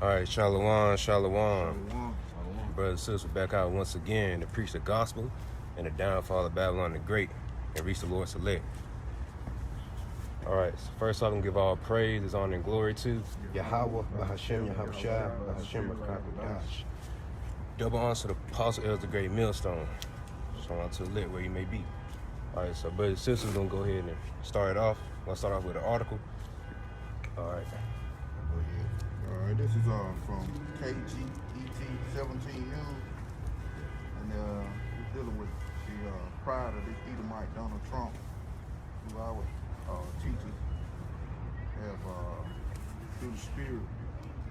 All right, Shalom, Shalom. Shalom. Brothers and sisters, we're back out once again to preach the gospel and the downfall of Babylon the Great and reach the Lord's select. All right, so first off, I'm going to give all praise, honor, and glory to Yahweh, Bahashem, Yahushua, Bahashem, Rakakadash. double honor to the Apostle Elder the Great Millstone. So on to the lit where you may be. All right, so brothers and sisters, we're going to go ahead and start it off. I'm going to start off with an article. All right. This is from KGET 17 News, and we're dealing with the pride of this Edomite Donald Trump, who our teachers have, through the spirit,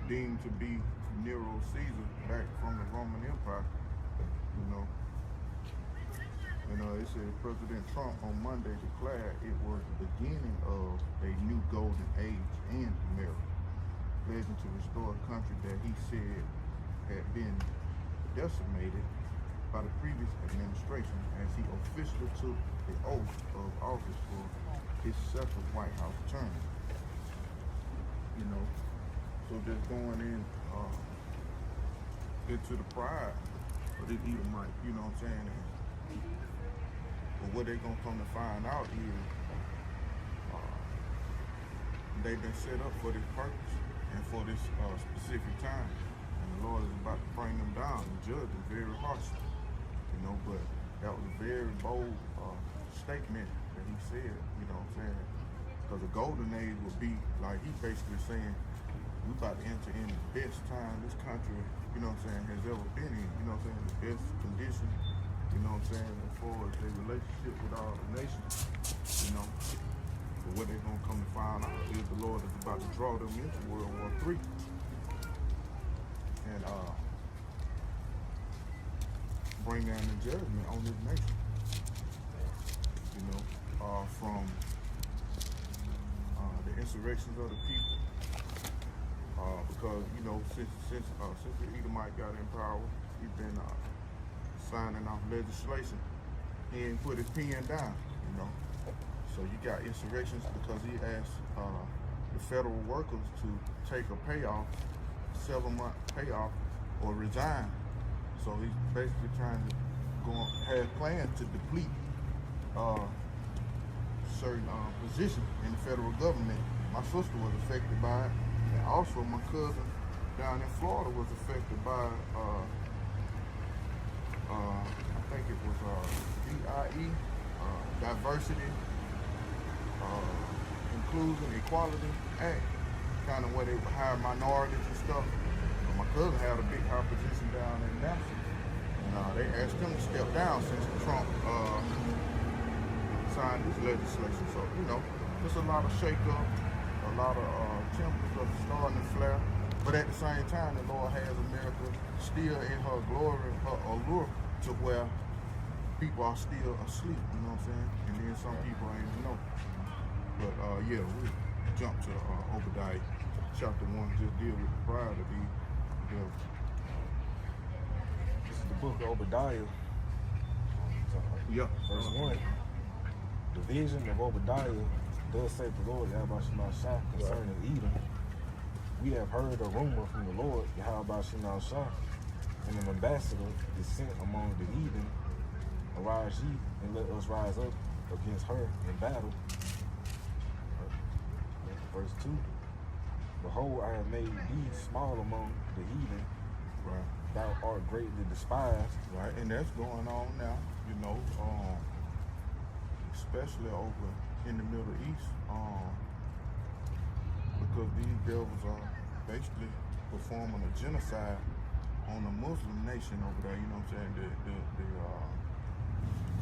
deemed to be Nero Caesar back from the Roman Empire. It said President Trump on Monday declared it was the beginning of a new golden age in America, pledging to restore a country that he said had been decimated by the previous administration as he officially took the oath of office for his second White House term. So just going into the pride of this Edomite, you know what I'm saying? But what they're gonna come to find out is they've been set up for this purpose and for this specific time, and the Lord is about to bring them down and judge them very harshly. But that was a very bold statement that he said. You know what I'm saying? Because the golden age would be like he basically saying we about to enter in the best time this country, you know what I'm saying, has ever been in. You know what I'm saying? The best condition. You know what I'm saying? As far as their relationship with all the nations. But what they're gonna come to find out is the Lord is about to draw them into World War III. And bring down the judgment on this nation. From the insurrections of the people. Because, since the Edomite got in power, he's been signing off legislation. He ain't put his pen down, So you got insurrections because he asked the federal workers to take a payoff, 7-month payoff, or resign. So he's basically trying to have plans to deplete certain positions in the federal government. My sister was affected by it, and also my cousin down in Florida was affected by I think it was DIE, Diversity, Inclusion, Equality Act, kind of where they hire minorities and stuff. My cousin had a big high position down in NASA, and they asked him to step down since Trump signed this legislation. So, there's a lot of shake-up, a lot of tempers are starting to flare. But at the same time, the Lord has America still in her glory, her allure, to where people are still asleep, you know what I'm saying? And then some people ain't even know. But we jump to Obadiah chapter 1, just deal with the pride of the devil. This is the book of Obadiah. Verse 1. The vision of Obadiah, thus saith the Lord, Yahweh Shemashah, concerning Edom. We have heard a rumor from the Lord, Yahweh Shemashah, and an ambassador is sent among the heathen. Arise ye, and let us rise up against her in battle. Verse 2. Behold, I have made thee small among the heathen. Right. Thou art greatly despised. Right, and that's going on now, especially over in the Middle East, because these devils are basically performing a genocide on the Muslim nation over there, you know what I'm saying,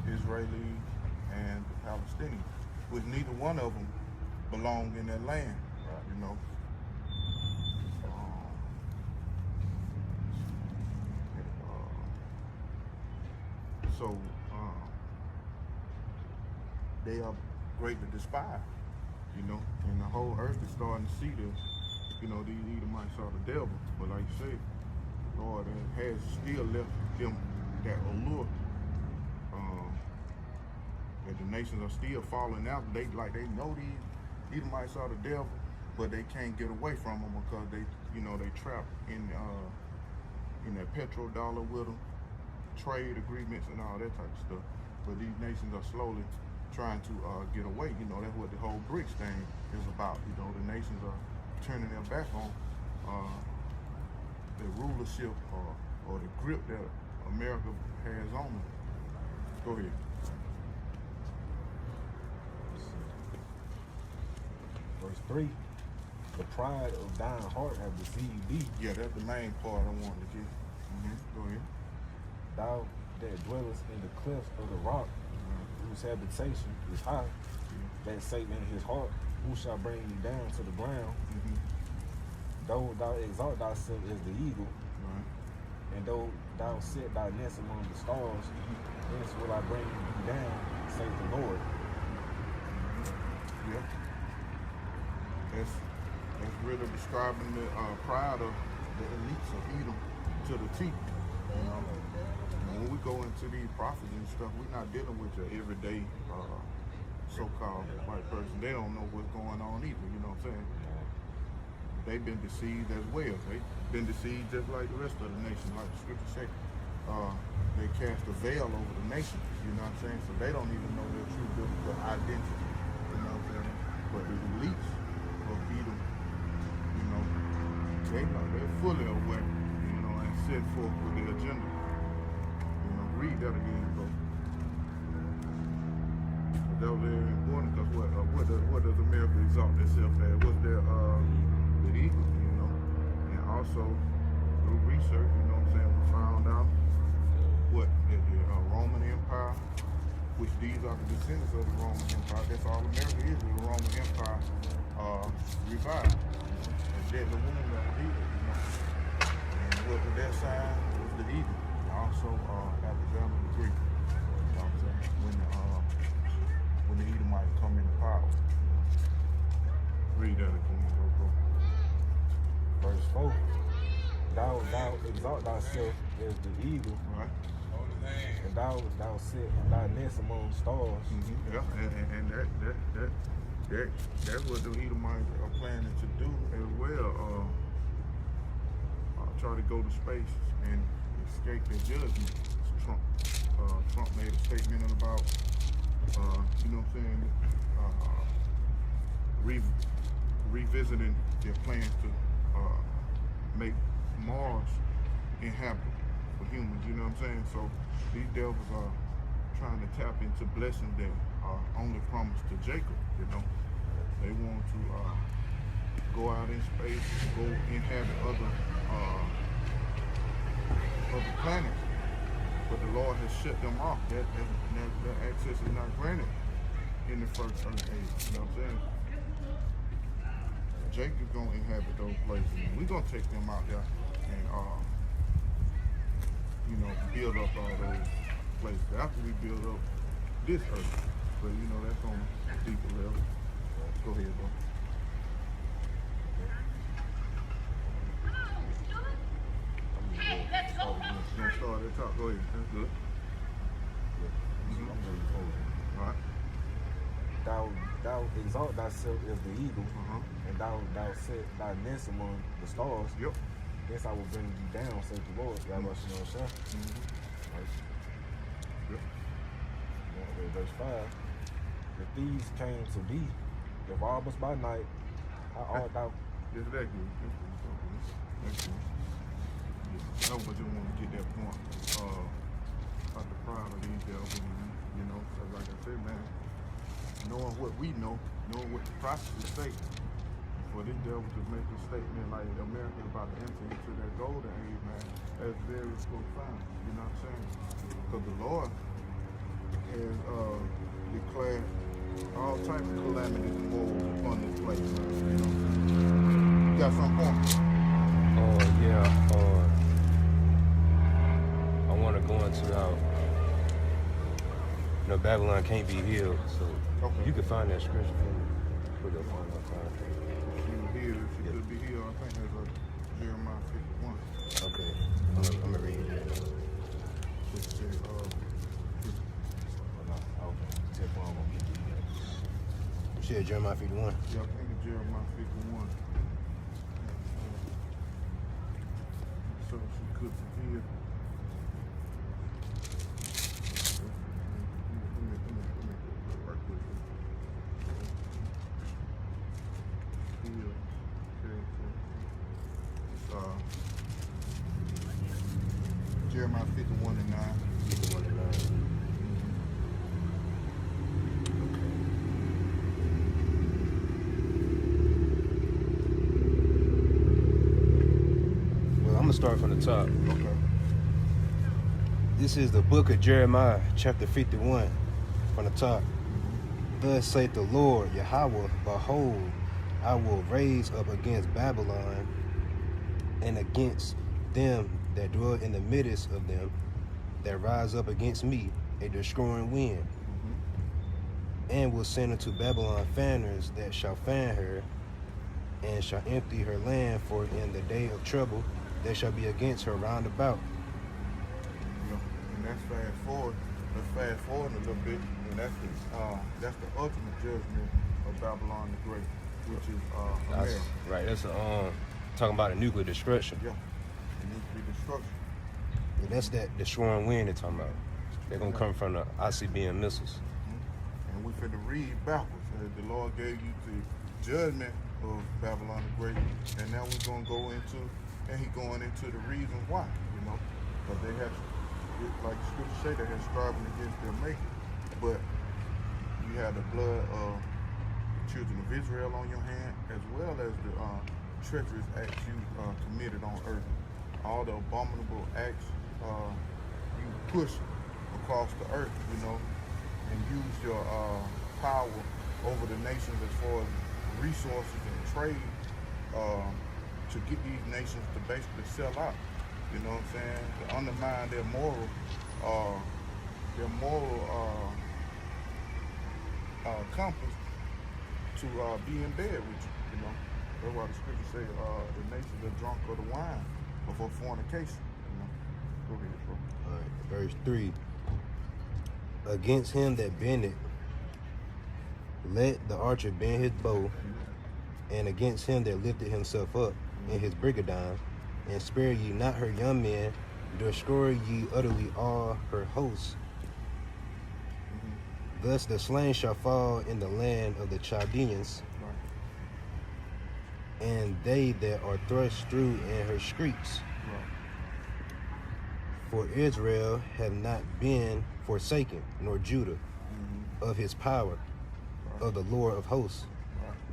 the Israeli and the Palestinians, which neither one of them belong in that land, So they are greatly despised, and the whole earth is starting to see this. These Edomites are the devil, but like you say, Lord has still left them that allure. That the nations are still falling out. They know these Edomites are the devil, but they can't get away from them because they trapped in that petrodollar with them, trade agreements and all that type of stuff. But these nations are slowly trying to get away. That's what the whole BRICS thing is about. The nations are turning their back on the rulership or the grip that America has on them. Go ahead. Verse 3, the pride of thine heart have deceived thee. Yeah, that's the main part I wanted to get. Go ahead. Thou that dwellest in the clefts of the rock, whose habitation is high, that say in his heart, who shall bring thee down to the ground? Though thou exalt thyself as the eagle, and though thou set thy nest among the stars, thence will I bring thee down, saith the Lord. Yeah. That's really describing the pride of the elites of Edom to the T. When we go into these prophets and stuff, we're not dealing with your everyday so-called white person. They don't know what's going on either, you know what I'm saying? They've been deceived as well. They've been deceived just like the rest of the nation, like the scripture say. They cast a veil over the nation, you know what I'm saying? So they don't even know their true biblical identity, you know what I'm saying? But the elites of Edom, they know, they're fully aware, and set forth with their agenda. Read that again, bro. That was very important because what does America exalt itself as? What's their the eagle, and also through research, we found out what the Roman Empire, which these are the descendants of the Roman Empire. That's all America is the Roman Empire revived. The deadly wound that was eagle, and what was that sign? Was the eagle. Also, Alexander the Greek. You know what I'm saying? When the Edomites come into power. Read that again, bro. Verse 4, thou exalt thyself as the eagle, Right. and thou set thy nest among stars. Yeah, and that's what the Edomites are planning to do as well. Try to go to space and escape their judgment. Trump made a statement about, revisiting their plans to make Mars inhabitable for humans, you know what I'm saying? So these devils are trying to tap into blessings that are only promised to Jacob, They want to go out in space, go inhabit other planets. But the Lord has shut them off. That access is not granted in the first earth age. You know what I'm saying? Jacob's gonna inhabit those places. We're gonna take them out there and build up all those places after we build up this earth. But that's on a deeper level. Go ahead, bro. Hey, let's go. You gonna start at the top? Go ahead. That's good. All right. Thou exalt thyself as the eagle, and thou set thy nest among the stars. Yep. Thence I will bring thee down, saith the Lord. Right? Yep. Verse 5. If these came to be, if all was by night, how art thou? Yes, that's good. That's good. I just want to get that point about the pride of these devils, because like I said, man, knowing what we know, knowing what the prophecies say, for this devil to make a statement like America is about to enter into that golden age, man, that's very profound, you know what I'm saying? Because the Lord has declared all types of calamities and woes upon this place, You got some point? I want to go into how Babylon can't be healed. So you can find that scripture for me. Put it up on my time. She could be healed. I think that's Jeremiah 51. Okay, I'm gonna read it. You said Jeremiah 51? Yeah, I think it's Jeremiah 51. So she could fulfill. Right quick. Fulfill. Okay, Jeremiah 51 and 9. 51 and 9. Well, I'm gonna start from the top. Okay. This is the book of Jeremiah, chapter 51, from the top. Thus saith the Lord, Yahweh, behold, I will raise up against Babylon and against them that dwell in the midst of them, that rise up against me, a destroying wind, and will send unto Babylon fanners that shall fan her, and shall empty her land, for in the day of trouble there shall be against her round about. Yeah. And that's fast forward. Let's fast forward a little bit, and that's the ultimate judgment of Babylon the Great, which is America. Right, that's talking about a nuclear destruction. Yeah. It needs to be destruction. And that's that destroying wind they're talking about. They're gonna come from the ICBM missiles. And we finna read backwards. The Lord gave you the judgment of Babylon the Great, and now we're gonna go into, and he going into the reason why, because they have, like the scripture say, they have striving against their maker. But you have the blood of the children of Israel on your hand, as well as the treacherous acts you committed on earth. All the abominable acts you push across the earth, and use your power over the nations as far as resources and trade to get these nations to basically sell out. You know what I'm saying? To undermine their moral compass to be in bed with you. That's why the scripture say the nations are drunk of the wine before fornication. Go ahead, bro. All right, verse 3. Against him that bendeth, let the archer bend his bow, and against him that lifted himself up in his brigandine, and spare ye not her young men, destroy ye utterly all her hosts. Thus the slain shall fall in the land of the Chaldeans, and they that are thrust through in her streets. For Israel have not been forsaken, nor Judah, of his power, of the Lord of hosts,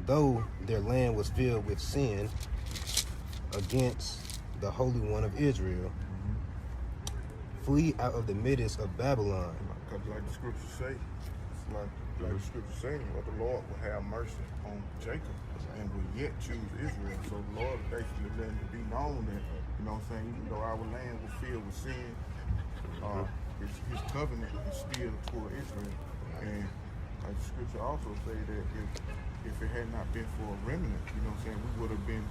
though their land was filled with sin against the Holy One of Israel. Flee out of the midst of Babylon. Because like the scripture say, it's like the scripture saying, well, the Lord will have mercy on Jacob and will yet choose Israel. So the Lord is basically letting it be known that, even though our land was filled with sin, his covenant is still toward Israel. And like the scripture also say that if it had not been for a remnant, we would have been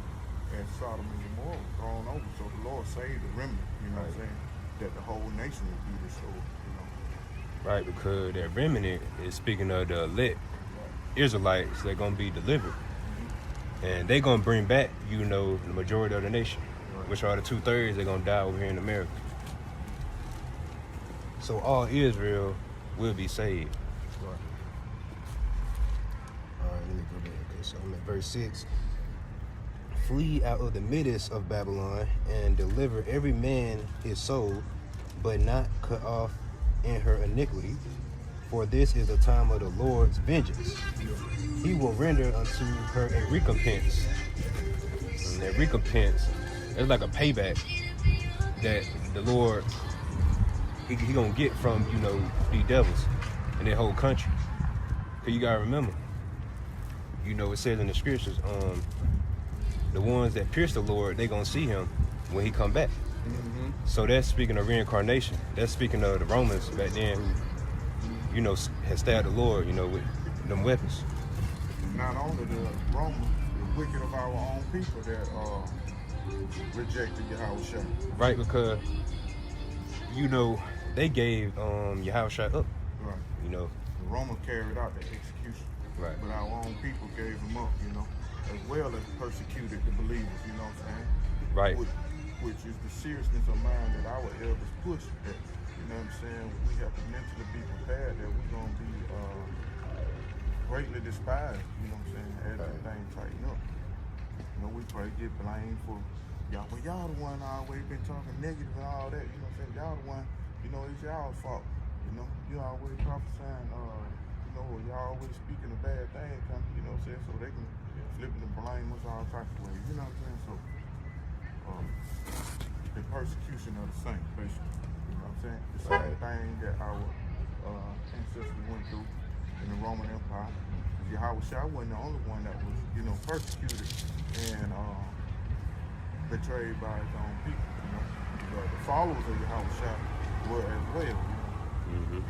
as Sodom and Gomorrah thrown over. So the Lord saved the remnant, that the whole nation would be restored, Right, because that remnant is speaking of the elect Israelites that are going to be delivered. And they're going to bring back, the majority of the nation, which are the 2/3 they're going to die over here in America. So all Israel will be saved. Right. All right, let me go there. Okay, so I'm at verse 6. Flee out of the midst of Babylon and deliver every man his soul, but not cut off in her iniquity. For this is the time of the Lord's vengeance. He will render unto her a recompense. And that recompense is like a payback that the Lord, he gonna get from, these devils in their whole country. Because you gotta remember, it says in the scriptures, the ones that pierce the Lord, they gonna see him when he come back. So that's speaking of reincarnation. That's speaking of the Romans back then who, had stabbed the Lord, with them weapons. Not only the Romans, the wicked of our own people that rejected Yahushua. Right, because, they gave Yahushua up. Right. The Romans carried out the execution. Right. But our own people gave him up, as well as persecuted the believers, you know what I'm saying? Right. Which is the seriousness of mind that our elders push that, you know what I'm saying? We have to mentally be prepared that we're going to be greatly despised, you know what I'm saying, as everything tighten up. You know, we probably get blamed for, y'all, well, y'all the one always been talking negative and all that, you know what I'm saying? Y'all the one, you know, it's y'all's fault, you know? You always prophesying, you know, or y'all always speaking a bad thing, you know what I'm saying? So they can flip the blame us all types of ways, you know what I'm saying? So, the persecution of the saints, basically, you know what I'm saying? The same thing that our ancestors went through in the Roman Empire. Yahweh wasn't the only one that was, you know, persecuted and betrayed by his own people, you know. But the followers of Yahweh were as well, you know.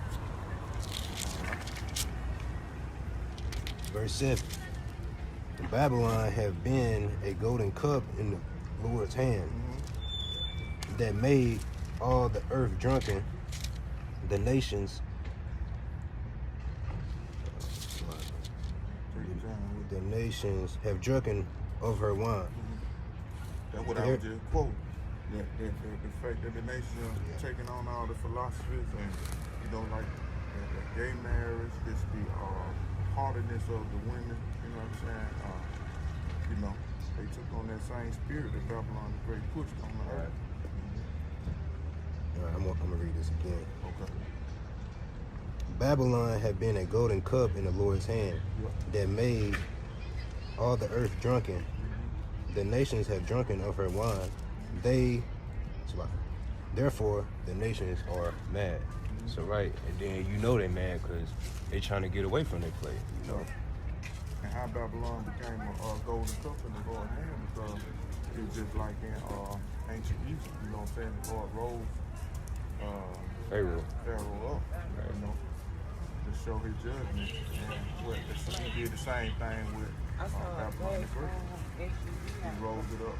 Verse 7. Babylon have been a golden cup in the Lord's hand that made all the earth drunken. The nations have drunken of her wine. That's what I was just quoting. The fact that the nation are taking on all the philosophies and, you know, like the gay marriage, just the hardiness of the women, you know what I'm saying? You know, they took on that same spirit that Babylon the Great pushed on the earth. All right, I'm gonna read this again. Okay. Babylon had been a golden cup in the Lord's hand that made all the earth drunken. The nations have drunken of her wine. Therefore, the nations are mad. So right, and then you know they mad because they trying to get away from their place, you know. And how Babylon became a golden cup in the Lord's hand because it was just like in ancient Egypt, you know what I'm saying? The Lord rose Pharaoh up, you know, to show his judgment. And he did the same thing with Babylon the Great. He rose it up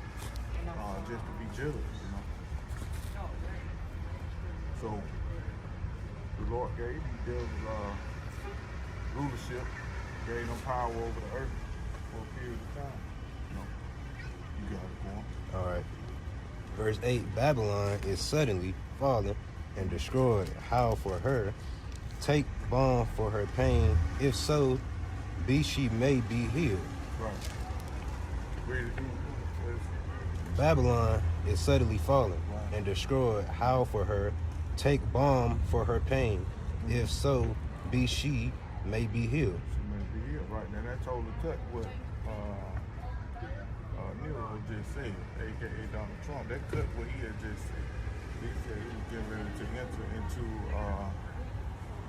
just to be judged, you know. So the Lord gave these devils rulership, gave them power over the earth for a period of time. You know, you got it going. All right. Verse 8, Babylon is suddenly fallen and destroyed. How for her? Take balm for her pain. If so, be she may be healed. Right. Read it. Babylon is suddenly fallen and destroyed. How for her? Take balm for her pain. If so, be she may be healed. She may be healed. Right. Now that totally cut what Nero just said, aka Donald Trump. That cut what he had just said. He said he was getting ready to enter into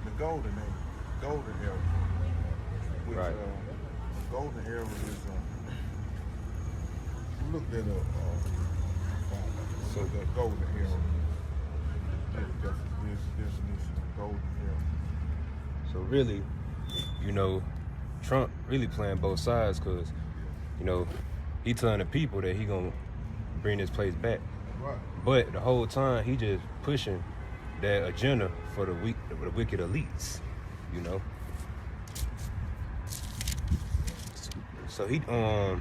the golden age, golden era. Which golden era is look that up. So the golden era. This definition of golden era. So really, you know, Trump really playing both sides because, you know, he telling the people that he gonna bring this place back. Right. But the whole time he just pushing that agenda for the wicked elites, you know. So he oh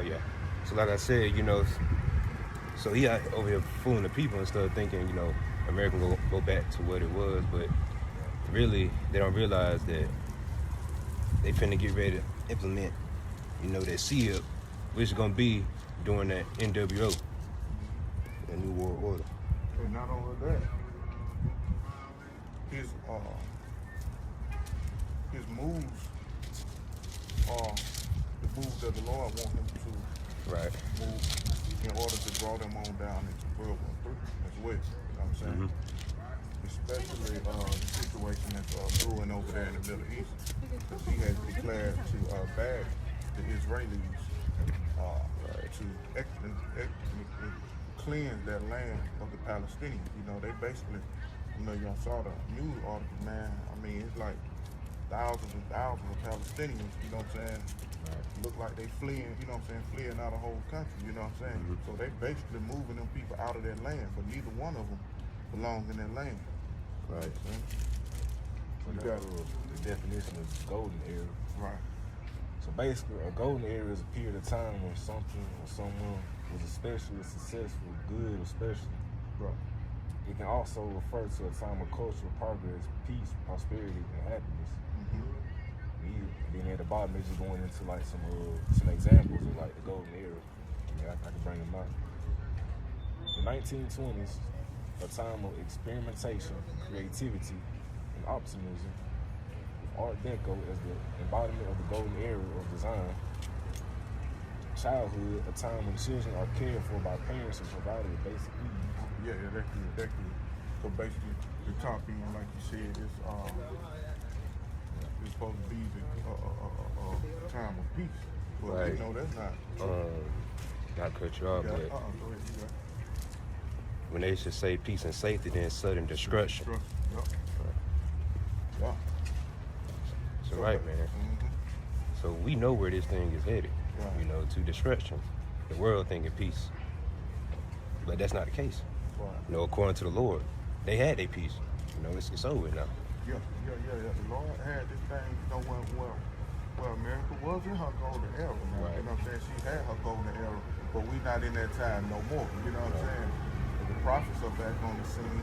yeah. So like I said, you know, so he out over here fooling the people and stuff, thinking, you know, America will go back to what it was, but really they don't realize that they finna get ready to implement, you know, that seal, which is gonna be during that NWO, the New World Order. And not only that, his moves are the moves that the Lord wants him to move in order to draw them on down into World War III as well. You know what I'm saying? Especially the situation that's brewing over there in the Middle East. Because he has declared to bag the Israelis to cleanse that land of the Palestinians. You know, they basically, you know, y'all saw the news article, man. I mean, it's like thousands and thousands of Palestinians, you know what I'm saying? Look like they fleeing, you know what I'm saying, fleeing out of the whole country, you know what I'm saying? So they basically moving them people out of their land, but neither one of them belongs in their land. Right. for You the, got it. the definition of golden era. Right. So basically, a golden era is a period of time when something or someone was especially successful, good especially. Right. It can also refer to a time of cultural progress, peace, prosperity, and happiness. Then at the bottom, they're just going into like some examples of like the golden era. I can bring them out. The 1920s, a time of experimentation, creativity, and optimism. Art Deco as the embodiment of the golden era of design. Childhood, a time when children are cared for by parents and provided with basic needs. Yeah, that's good. So basically, the top end, like you said, is it's supposed to be the time of peace. But Right. you know that's not. Not cut you off, Go but ahead. You got when they should say peace and safety, then sudden destruction. Yup. Yeah. So right, man. Mm-hmm. So we know where this thing is headed. Right. You know, to destruction. The world thinking peace, but that's not the case. Right. You know, according to the Lord, they had their peace. You know, it's over now. Yeah. The Lord had this thing, you know, well, America was in her golden era. Now, Right. you know what I'm saying? She had her golden era, but we not in that time no more. You know what I'm saying? The prophets are back on the scene,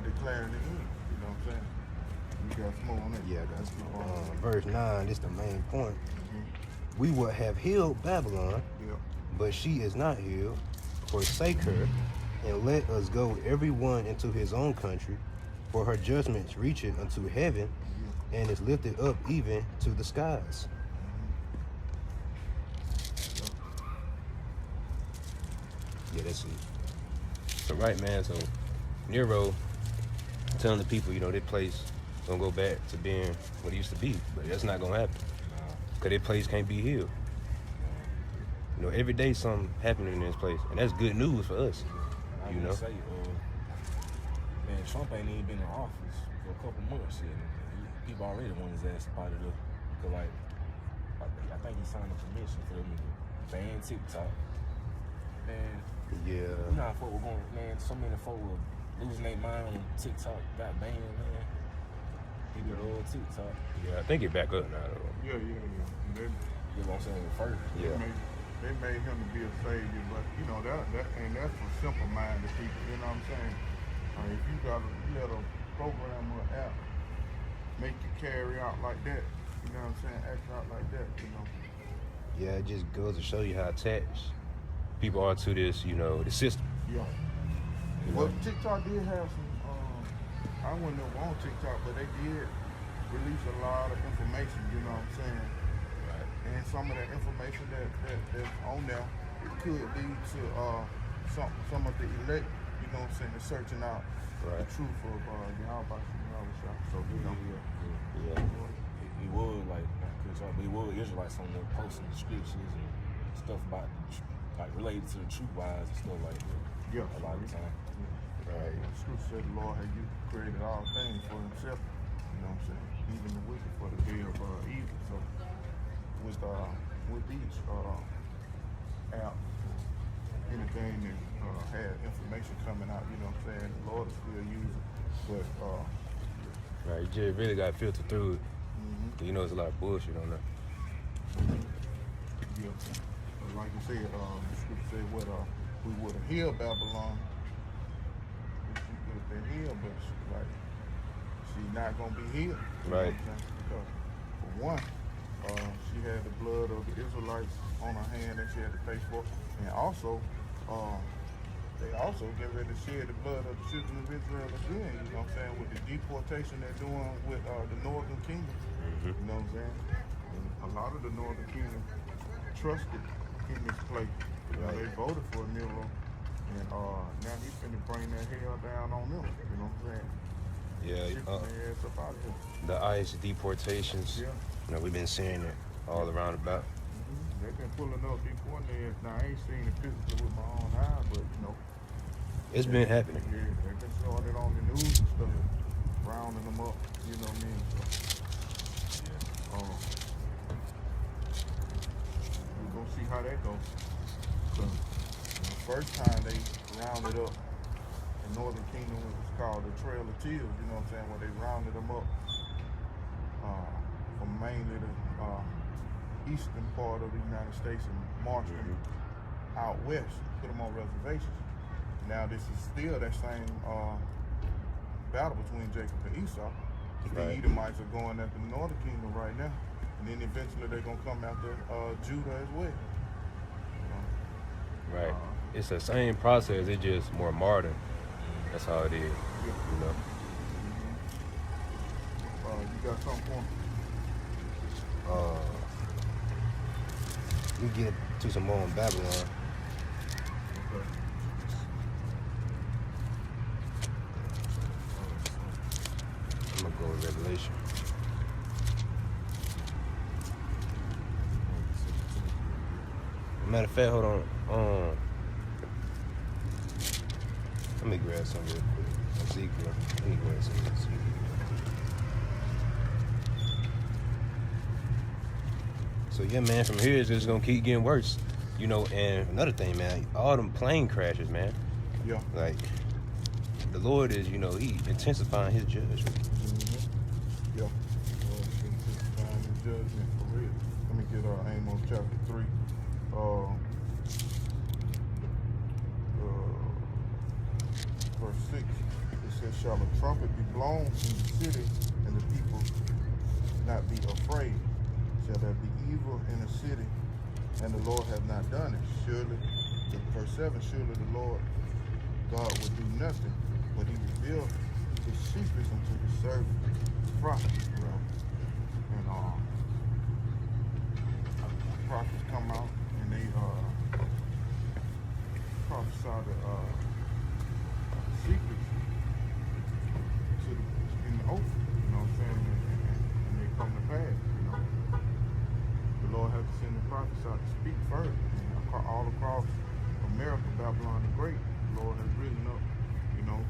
declaring the end. You know what I'm saying? You got some more on that. Yeah, Let's keep on. verse 9, this is the main point. Mm-hmm. We would have healed Babylon, Yeah. but she is not healed. Forsake her, and let us go every one into his own country, for her judgments reach it unto heaven, and is lifted up even to the skies. Yeah, that's it. So right, man, so Nero telling the people, you know, this place gonna go back to being what it used to be, but that's not gonna happen. Because that place can't be healed. You know, every day something happening in this place, and that's good news for us. I You would know? say, man, Trump ain't even been in office for a couple months yet. People already want his ass spotted up. Because, like, I think he signed a permission for them to ban TikTok. Man, Yeah. you know how folk were going, man, so many folk were losing their mind when TikTok got banned, man. People love TikTok. Yeah, I think it back up now, though. Yeah. You know what I'm saying? First. Yeah. They made him to be a savior, but you know that and that's for simple-minded people. You know what I'm saying? If you got to let a program or app make you carry out like that, you know what I'm saying? Act out like that, you know. Yeah, it just goes to show you how attached people are to this, you know, the system. Yeah. You Well, know? TikTok did have some. I wouldn't have on TikTok, but they did release a lot of information. You know what I'm saying? And some of that information that's on there, it could lead to some of the elect, you know what I'm saying, searching out the truth of Yahweh. So, you know. Yeah. He was like, not cut y'all, but he was Israelites on there posting the scriptures and stuff about, like, related to the truth wise and stuff like that. Yeah. A lot of the time. Right. The scripture said the Lord had you created all things for himself. You know what I'm saying? Even the wicked for the day of evil. So with these apps, anything that had information coming out, you know what I'm saying, the Lord is still using. But Right, you just really got to filter through it. You know, there's a lot of bullshit on there. yeah, like you said, the scripture said what we would have healed Babylon. She could have been healed, but she's not gonna be healed. You know Right. what I'm saying? Because for one, she had the blood of the Israelites on her hand that she had to pay for, and also they also get ready to shed the blood of the children of Israel again. You know what I'm saying? With the deportation they're doing with the Northern Kingdom. You know what I'm saying? And a lot of the Northern Kingdom trusted in this place. You know, they voted for Nero, and now he's finna bring that hell down on them. You know what I'm saying? Yeah, Shifting their ass up out of here. the ICE deportations. Yeah. You know, we've been seeing it all around about. They've been pulling up deporting their ass. Now I ain't seen it physically with my own eye, but you know. It's been happening. Yeah, they've been showing it on the news and stuff, rounding them up. You know what I mean? So, we're gonna see how that goes. So, the first time they rounded up and northern kingdom, it was called the Trail of Tears, you know what I'm saying, where they rounded them up from mainly the eastern part of the United States and marched them out west, put them on reservations. Now this is still that same battle between Jacob and Esau. The Edomites are going after the northern kingdom right now, and then eventually they're gonna come after Judah as well. Right. It's the same process. It's just more modern. That's how it is. You know. You got something for me? We get to some more in Babylon. Okay. I'm gonna go with Revelation. Matter of fact, hold on. Let me grab some real quick. Ezekiel. Let me grab some Ezekiel. So yeah, man, from here it's just gonna keep getting worse. You know, and another thing, man, all them plane crashes, man. Yeah. Like, the Lord is, you know, he intensifying his judgment. Yeah. Intensifying his judgment for real. Let me get Amos chapter 3. Verse 6. It says, shall a trumpet be blown in the city, and the people not be afraid? Shall there be evil in the city, and the Lord have not done it? Surely, verse 7, surely the Lord God would do nothing, but he revealed his secrets unto his servant, the prophets. And prophets come out and they prophesy the secrets to in the open, you know what I'm saying, and they come to pass, you know. The Lord has to send the prophets out to speak first, and all across America, Babylon the Great, the Lord has risen up, you know,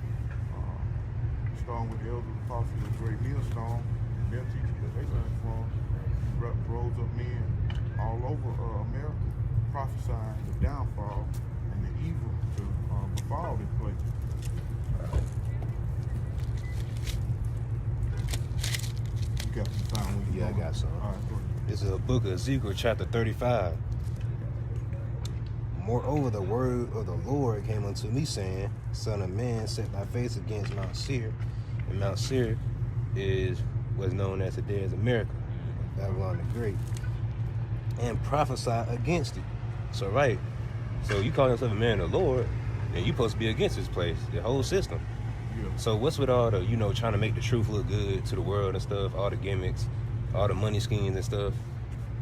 starting with the elders, apostles of the great millstone, and their teachers that they learned from, rose up men all over America, prophesying the downfall and the evil to befall this place. You got some time when you Yeah, I got some. All right, go ahead. This is a book of Ezekiel, chapter 35. Moreover, the word of the Lord came unto me, saying, Son of man, set thy face against Mount Seir. And Mount Seir was known as today as America, Babylon the Great, and prophesy against it. So, right. So you call yourself a man of the Lord, and you supposed to be against this place, the whole system. Yeah. So what's with all the, you know, trying to make the truth look good to the world and stuff, all the gimmicks, all the money schemes and stuff?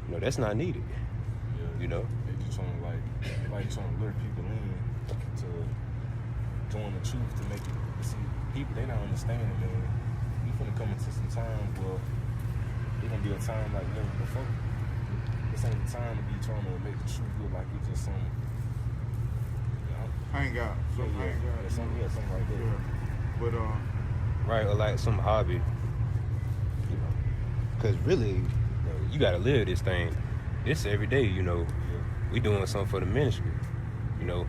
You know, that's not needed. Yeah. You know? They just trying to trying to lure people in to join the truth to make it. See, people, they not understanding, man. We finna come into some time where it's gonna be a time like never before. This ain't the time to be trying to make the truth look like it's just some, you know, Hang out. something like that. Yeah. But Right, or like some hobby. You know, because really, you know, you gotta live this thing. It's every day, you know. Yeah. We doing something for the ministry, you know.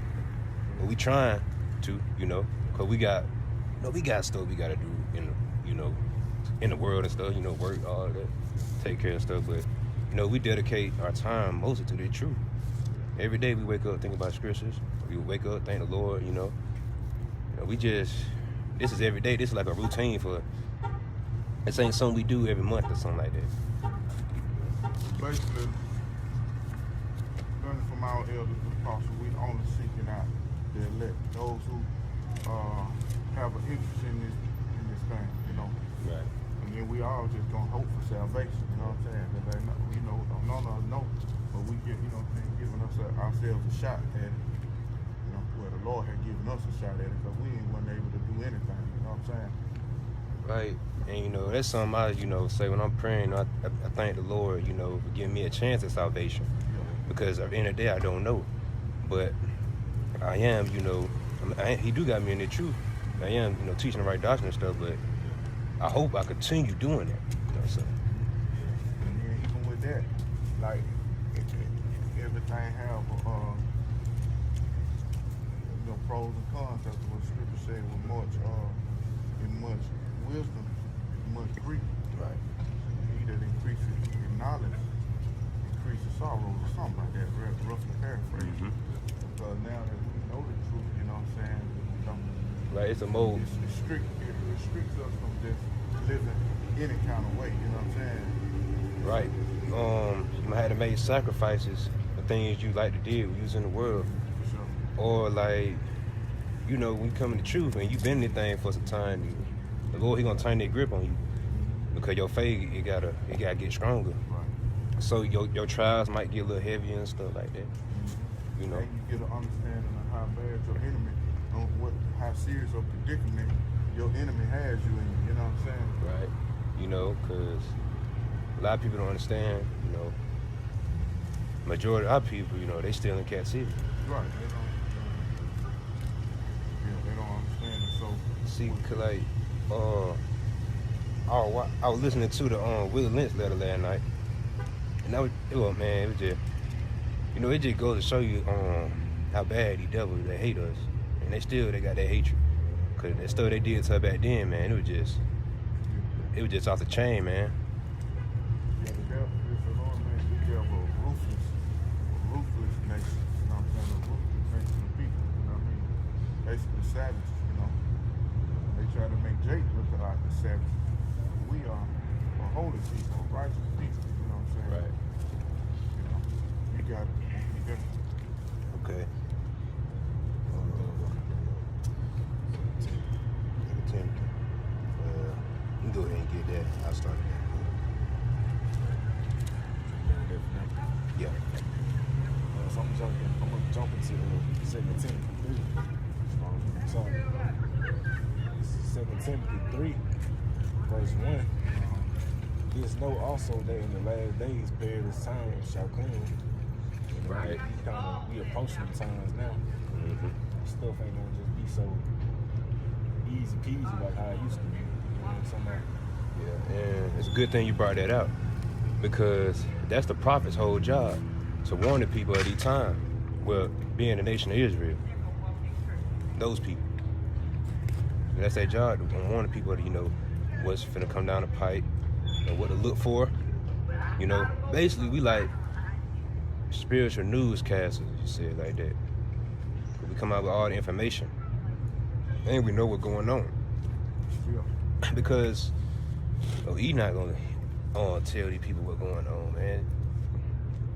But we trying to, you know, because we got stuff we gotta do in the, you know, in the world and stuff, you know, work, all of that, take care of stuff. But, you know, we dedicate our time mostly to the truth. Every day we wake up thinking about scriptures. We wake up, thank the Lord, you know. You know, this is every day. This is like a routine for, this ain't something we do every month or something like that. basically, learning from our elders and apostles, we only seeking out the elect, those who have an interest in this thing, you know. Right. And then we all just gonna hope for salvation, you know what I'm saying? That they know, you know, none of us know, but we get, you know, giving ourselves a shot at it. You know, where the Lord had given us a shot at it, because we wasn't able to do anything, you know what I'm saying? Right. And, you know, that's something I, you know, say when I'm praying, I thank the Lord, you know, for giving me a chance at salvation. Yeah. Because at the end of the day, I don't know. But I am, you know, he do got me in the truth. I am, you know, teaching the right doctrine and stuff, but I hope I continue doing that. You know what I'm saying? And then even with that, like, everything have, you know, pros and cons. That's what Scripture said. In much wisdom, much grief. Right. He that increases in knowledge increases sorrow, or something like that. Roughly paraphrase. Because now that we know the truth, you know what I'm saying? We don't. Right. It's a mode. It restricts us from just living any kind of way. You know what I'm saying? Right. You might have to make sacrifices for things you like to do using the world. For sure. Or like, you know, when you come in the truth and you've been in this thing for some time, the Lord, He gonna turn that grip on you. Because your faith, it gotta get stronger. Right. So your trials might get a little heavier and stuff like that. You know. And you get an understanding of how bad your enemy, how serious of predicament your enemy has you in. You know what I'm saying? Right. You know, because a lot of people don't understand, you know, majority of our people, you know, they still in captivity. Right. They don't understand it. So See, cause like, I was listening to the Willie Lynch letter last night, and that was, man, it was just, you know, it just goes to show you how bad these devils, they hate us, and they got that hatred, cause that stuff they did to her back then, man, it was just off the chain, man. yeah, the devil is the Lord, man. The devil ruthless nation. You know what I'm saying? A ruthless nation of people. You know what I mean? Basically savages. You know, they try to make Jake look like a savage. We are a holy people, a righteous people. You know what I'm saying? Right. You know, you got it. You got it. Okay. 10. You can go ahead and get that. I'll start it. Yeah. So I'm gonna jump into 2 Timothy 3. So 2 Timothy 3, verse 1. Just know also that in the last days perilous times shall come. Right. We approaching the times now. Stuff ain't gonna just be so easy peasy like how it used to be. You know what I'm saying? Yeah, and it's a good thing you brought that out, because that's the prophet's whole job, to warn the people at each time. Well, being the nation of Israel, those people. That's their job, to warn the people, you know, what's finna come down the pipe, and what to look for. You know, basically we like spiritual newscasters, you say it like that. We come out with all the information, and we know what's going on. Yeah. Because he not gonna tell these people what's going on, man.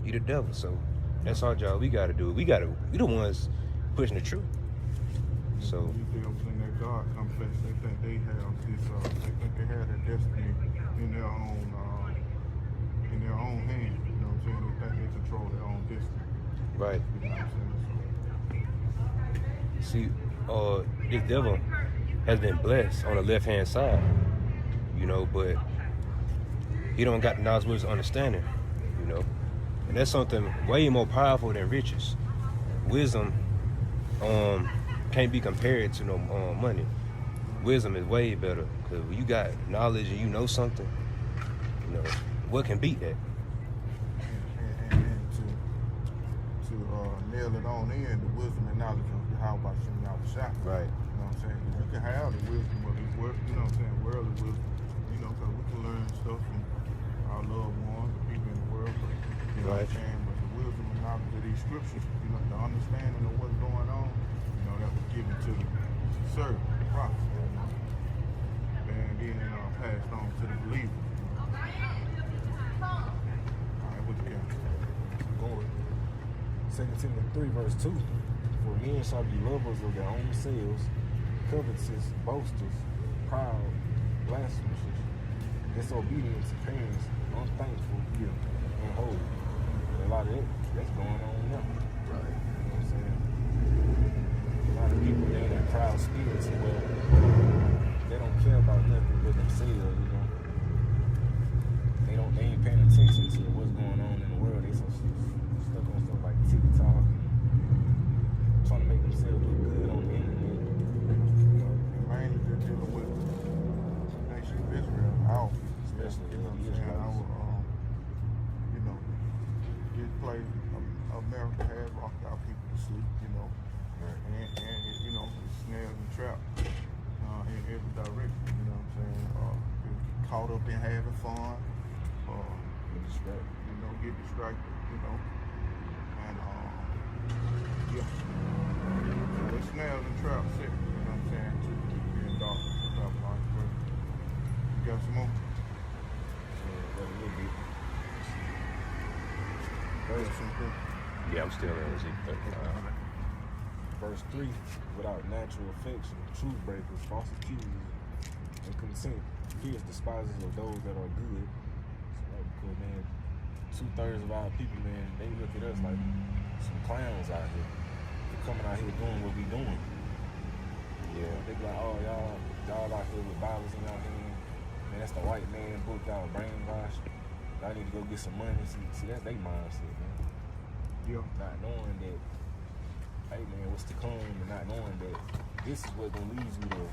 He the devil, so that's our job. We gotta do it. We the ones pushing the truth. So These devils in that God complex, they think they have this. They think they have their destiny in their own hand. You know what I'm saying? They think they control their own destiny. right. You know what I'm saying? See, this devil has been blessed on the left hand side, you know, but he don't got the knowledge, wisdom, understanding, you know, and that's something way more powerful than riches. Wisdom can't be compared to no money. Wisdom is way better, because when you got knowledge and you know something, you know, what can beat that? And to nail it on in, the wisdom and knowledge of how about shot. Right. You know what I'm saying? You can have the wisdom of this world, you know what I'm saying, worldly wisdom, you know, because we can learn stuff from our loved ones, the people in the world, you know what I'm saying? But the wisdom and knowledge of these scriptures, you know, the understanding of what's going on, you know, that was given to the servant, the prophet, you know, and then passed on to the believer. All right, what you got? Going. 2 Timothy 3, verse 2. For men shall be lovers of their own selves, covetous, boasters, proud, blasphemous, disobedient to parents, unthankful, unholy. A lot of that's going on now. Right. You know what I'm saying? A lot of people, they in that proud spirit, so well, they don't care about nothing but themselves, you know. They ain't paying attention to what's going on in the world. They so stuck on stuff like TikTok, trying to make themselves look good on the internet. You know, and mainly they're dealing with the nation of Israel, our people, Especially you know what I'm the saying? Israelites. You know, this place, America has rocked our people to sleep, you know, And you know, it's snares and traps in every direction. You know what I'm saying? Get caught up in having fun. Get distracted. You know, get distracted. You know, and yeah. So it's snares and traps. You know what I'm saying? To being dark. You got some more? Yeah, a little bit. Yeah, I'm still in Ezekiel 35. Verse 3, without natural affection, truth breakers, false accusers, and consent, fierce despisers of those that are good. So, because, man, 2/3 of our people, man, they look at us like some clowns out here. They're coming out here doing what we doing. Yeah. They be like, oh, y'all out here with Bibles in y'all hand. Man, that's the white man book, y'all brainwashed. Y'all need to go get some money. See, that's their mindset, man. Yeah. Not knowing that, hey man, what's to come, and not knowing that this is what's gonna lead you to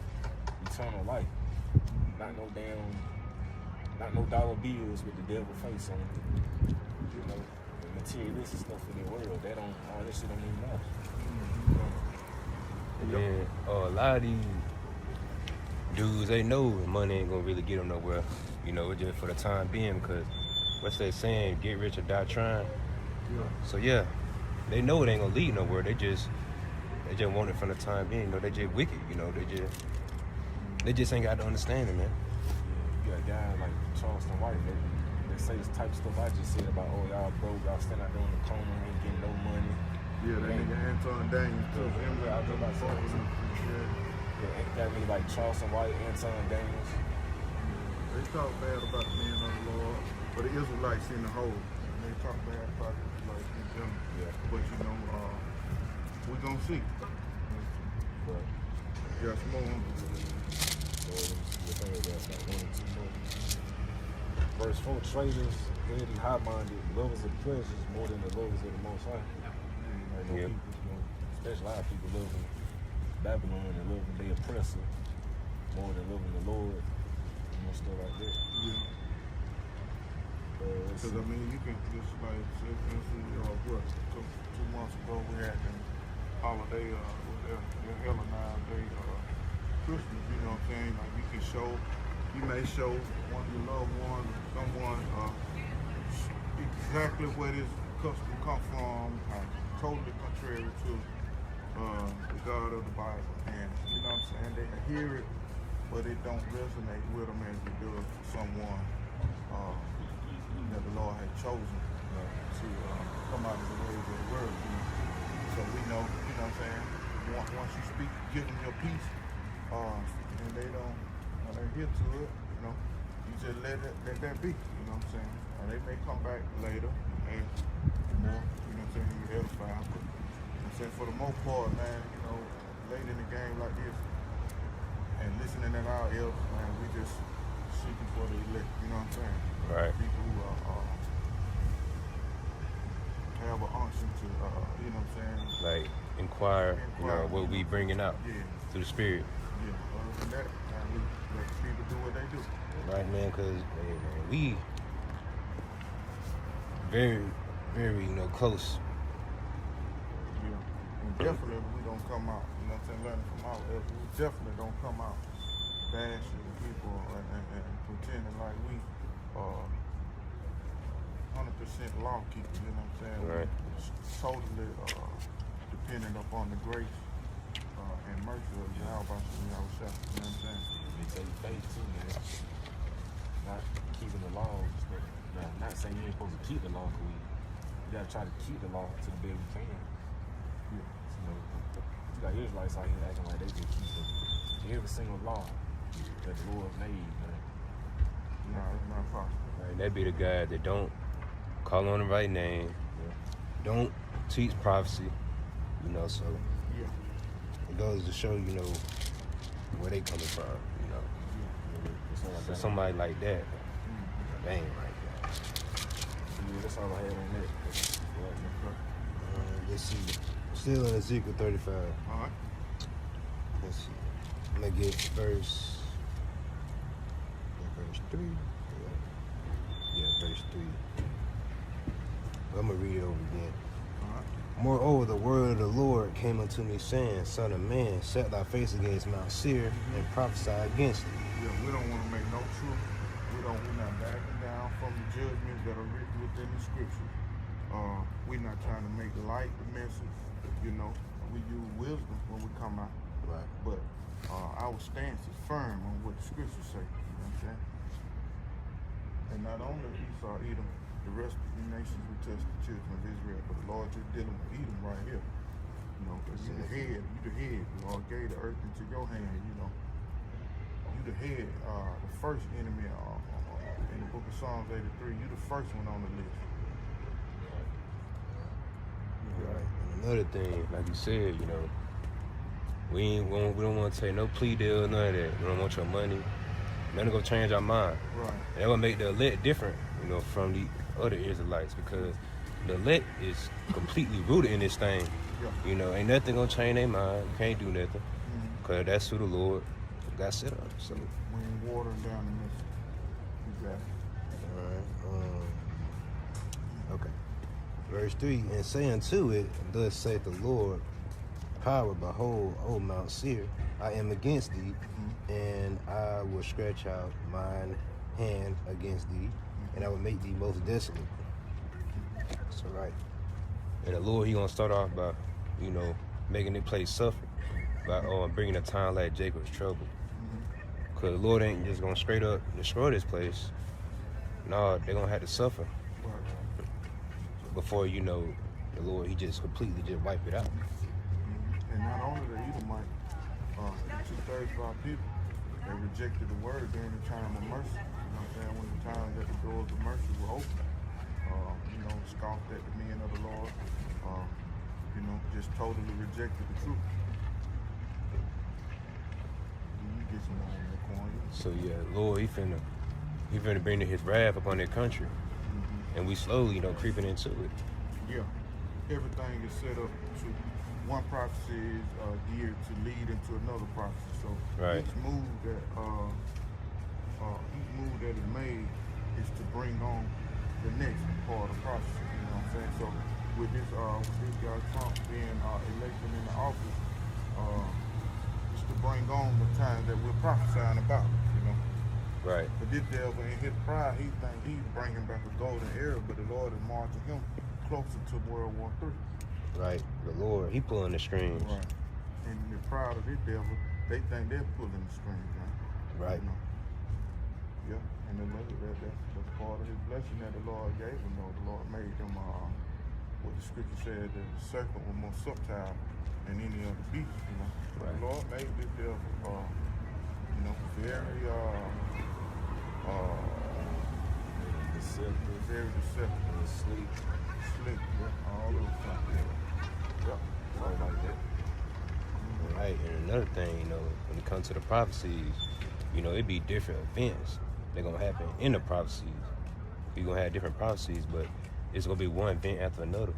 eternal life. Not no dollar bills with the devil face on it. You know, the materialistic stuff in the world, all that shit don't even matter. And then a lot of these dudes, they know money ain't gonna really get them nowhere. You know, just for the time being, because what's that saying? Get rich or die trying. Yeah. So yeah, they know it ain't gonna lead nowhere. They just want it from the time being. You know, they just wicked. You know, they just ain't got the understanding, man. You got guys like Charleston White that say this type of stuff I just said about, oh, y'all broke, y'all stand out there in the corner, ain't getting no money. Yeah, that nigga Anton Daniels too. Him Yeah, I was about to say that. Yeah, that really like Charleston White, Anton Daniels. They talk bad about the men of the Lord, but the Israelites in the whole. They talk bad about the Israelites in general. Yeah. But you know, we gonna see. But Yes, more. so the thing is that like 1 and 2 more. Verse 4, traitors, heady, high-minded, lovers of pleasures more than the lovers of the Most High. Like, Yep. people, you know, especially a lot of people loving Babylon and loving their oppressor more than loving the Lord. You know, stuff like that. Yeah. Because I mean, you can just like say, for instance, what 2 months ago we had the holiday, their Hellenized Day, Christmas. You know what I'm saying? Like you may show one of your loved ones, someone, exactly where this custom come from, totally contrary to the God of the Bible, and you know what I'm saying? They hear it, but it don't resonate with them as it does for someone that the Lord had chosen to come out of the ways of the world. So we know, you know what I'm saying? Once you speak, give them your peace, and they don't, when they get to it, you know, you just let that be, you know what I'm saying? They may come back later and more, you know what I'm saying, you edify, but I'm saying for the most part, man, you know, late in the game like this, and listening at our elders, man, we just seeking for the elect, you know what I'm saying? Right. People who have an unction to, you know what I'm saying? Like inquire, you know, what we bringing out through the Spirit. Yeah, other than that, man, we let people do what they do. Right, man, because we very, very, you know, close. Yeah, and definitely we don't come out, you know what I'm saying, learning from our elders. We definitely don't come out bashing people and pretending like we are 100% law keepers, you know what I'm saying? Right. We're totally dependent upon the grace and mercy of Yahweh, you know what I'm saying? They say faith too, man. Not keeping the law. Now, not saying you ain't supposed to keep the law, but we gotta try to keep the law to the best we can. Yeah. You know, you got Israelites out here acting like they can keep every single law that the Lord made, man. No, it's not possible. Right, that be the guy that don't call on the right name, don't teach prophecy, you know, so Yeah. it goes to show, you know, where they coming from, you know. So somebody like that, they ain't right there. Yeah, that's all I had on that. Let's see. Still in Ezekiel 35. All right. Let's see. I'm gonna get verse 3. Yeah, verse 3. I'm gonna read it over again. All right. Moreover, the word of the Lord came unto me, saying, Son of man, set thy face against Mount Seir and prophesy against it. Yeah, we don't want to make no truth. We're not backing down from the judgments that are written within the scriptures. We're not trying to make light the message. You know, we use wisdom when we come out. Right. But our stance is firm on what the scriptures say. You know what I'm saying? And not only Esau, Edom, the rest of the nations will touch the children of Israel, but the Lord just dealing with Edom right here. You know, because you the head. The Lord gave the earth into your hand, you know. You the head, the first enemy in the book of Psalms 83, you the first one on the list. Right. And another thing, like you said, you know, we don't want to take no plea deal, none of that. We don't want your money. Nothing gonna change our mind. Right. And that would make the elect different, you know, from the other Israelites, because the elect is completely rooted in this thing. Yeah. You know, ain't nothing gonna change their mind. You can't do nothing, because that's who the Lord got set up. So We ain't watering down the message. Exactly. all right. Okay. Verse 3, and say unto it, thus saith the Lord, power, behold, O Mount Seir, I am against thee, and I will stretch out mine hand against thee, and I will make thee most desolate. That's all right. And the Lord, he gonna start off by, you know, making the place suffer, by bringing a time like Jacob's trouble. Because the Lord ain't just gonna straight up destroy this place. No, they're gonna have to suffer before, you know, the Lord, he just completely just wipe it out. And not only the Edomite, the 2/3 of our people, they rejected the word during the time of mercy. You know what I'm saying? When the time that the doors of mercy were open, you know, scoffed at the men of the Lord, you know, just totally rejected the truth. You get some more in the corner. So yeah, Lord, he finna bring his wrath upon their country. And we slowly, you know, creeping into it. Yeah. Everything is set up to one prophecy is geared to lead into another prophecy. So Right. each move that is made is to bring on the next part of the prophecy. You know what I'm saying? So with this guy Trump being elected in the office, it's to bring on the time that we're prophesying about. You know. Right. But this devil in his pride, he think he's bringing back a golden era, but the Lord is marching him closer to World War III. Right. The Lord, he pulling the strings. Right. And the pride of this devil, they think they're pulling the strings, right? Right. You know? Yeah. And that's part of his blessing that the Lord gave him. Though the Lord made them, what the scripture said, that the serpent was more subtle than any other beast. You know. Right. The Lord made this devil, you know, very Deceptive, very deceptive, slick, yeah, all those things. Yeah, something like that. Right. And another thing, you know, when it comes to the prophecies, you know, it be different events that gonna happen in the prophecies. You're gonna have different prophecies, but it's gonna be one event after another.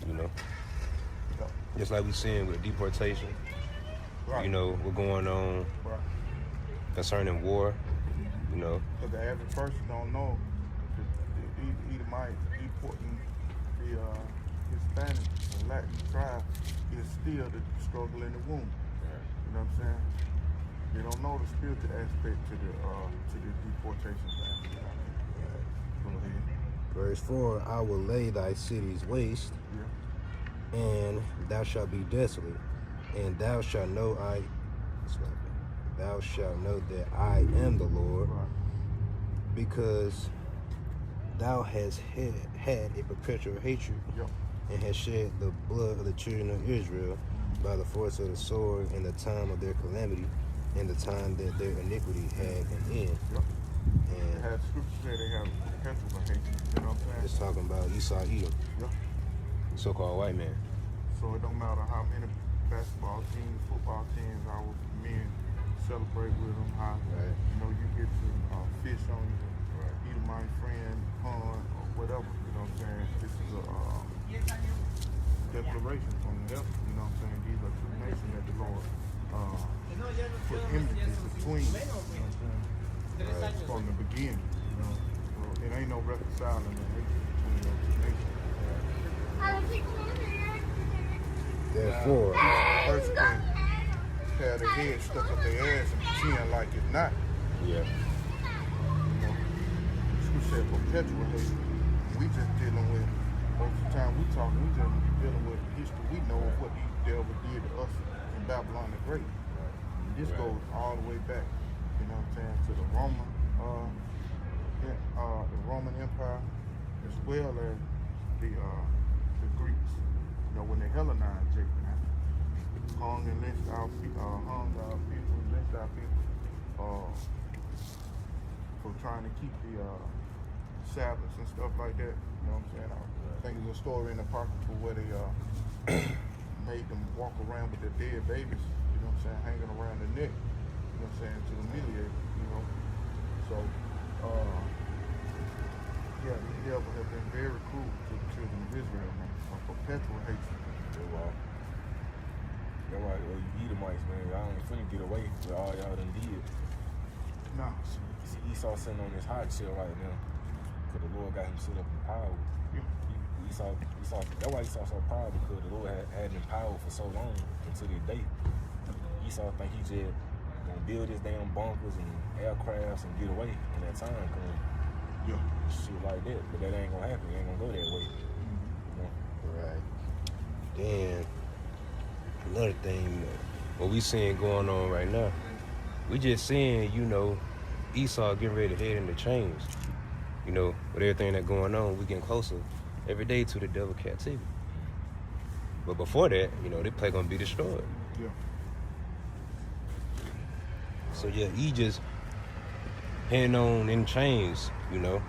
You know? Yeah. Just like we seeing with deportation. Right. You know, what's going on Right. concerning war, you know. Because the average person don't know the Edomite deporting the Hispanic and Latin tribe is still the struggle in the womb. You know what I'm saying? They don't know the spiritual aspect to the deportation thing. Go ahead. Verse 4, I will lay thy cities waste, Yeah. and thou shalt be desolate, and thou shalt know that I am the Lord, Right. because thou hast had a perpetual hatred, Yep. and hast shed the blood of the children of Israel by the force of the sword in the time of their calamity, in the time that their iniquity had an end. Yep. They And have scripture say they have perpetual hatred. You know what I'm saying? it's talking about Esau, Edom, Yeah. so-called white man. So it don't matter how many basketball teams, football teams our men celebrate with them, how Right. you know you get to fish on your Edomite friend pond or whatever. You know what I'm saying? This is a declaration from the devil. You know what I'm saying? These are two nations that the Lord put enmity between. You know what I'm saying? From the beginning. You know, so it ain't no reconciling the hatred between those two nations. 4. A person can have their head stuck up their ass and pretend like it's not. Yeah. You know, scripture said perpetual hate. We just dealing with, most of the time we talking, we just dealing with history. We know of what these devils did to us in Babylon the Great. And this goes all the way back, you know what I'm saying, to the Roman Empire, as well as the Greeks. You know, when they Hellenized Jacob, hung and lynched our people, lynched our people for trying to keep the Sabbaths and stuff like that. You know what I'm saying? I think there's a story in the Apocrypha where they made them walk around with their dead babies, you know what I'm saying, hanging around their neck, you know what I'm saying, to humiliate, you know. So, yeah, these devils have been very cruel to the children of Israel, man. A perpetual hatred. That's why you Edomites, man, y'all ain't finna get away with all y'all done did. No. You see Esau sitting on this hot chair right now, because the Lord got him set up in power. Yeah. Esau, that's why Esau so proud, because the Lord had him in power for so long until this day. Esau think he just gonna build his damn bunkers and aircrafts and get away in that time coming. Yeah. Shit like that, but that ain't gonna happen. It ain't gonna go that way. You know? Right. Then another thing, what we seeing going on right now, we just seeing, you know, Esau getting ready to head into change. You know, with everything that's going on, we getting closer every day to the devil captivity. But before that, you know, they play gonna be destroyed. Yeah. So yeah, he just heading on in chains, you know.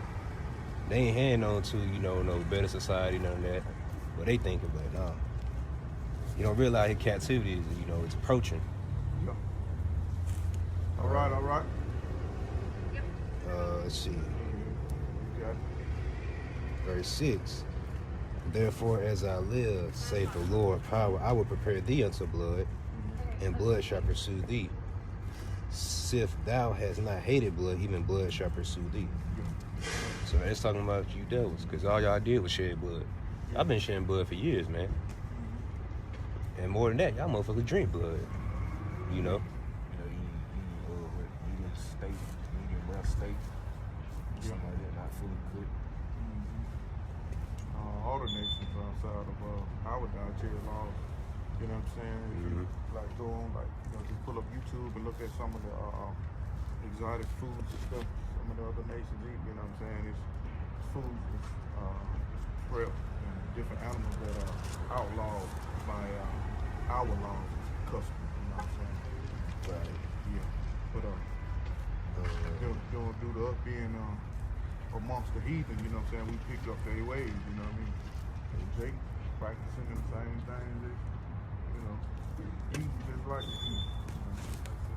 They ain't heading on to, you know, no better society, none of that. What they thinking, but nah. You don't realize his captivity is, you know, it's approaching. Yeah. All right. Let's see. You got it. Verse 6. Therefore, as I live, saith the Lord, power, I will prepare thee unto blood, and blood shall pursue thee. Sith thou hast not hated blood, even blood shall pursue thee. So it's talking about you devils, because all y'all did was shed blood. I've been shedding blood for years, man. And more than that, y'all motherfuckers drink blood. You know? Medium steak, medium well steak, something like that, not fully cooked. All the nations outside of our dietary laws, you know what I'm saying? If you like go on, like, you know, just pull up YouTube and look at some of the exotic foods and stuff some of the other nations eat, you know what I'm saying? It's food, it's prep, and different animals that are outlawed by our laws, custom, you know what I'm saying? Right. Yeah. But due to us being amongst the heathen, you know what I'm saying, we pick up their ways, you know what I mean? And Jake practicing the same things as, you know, eating just like the heathen.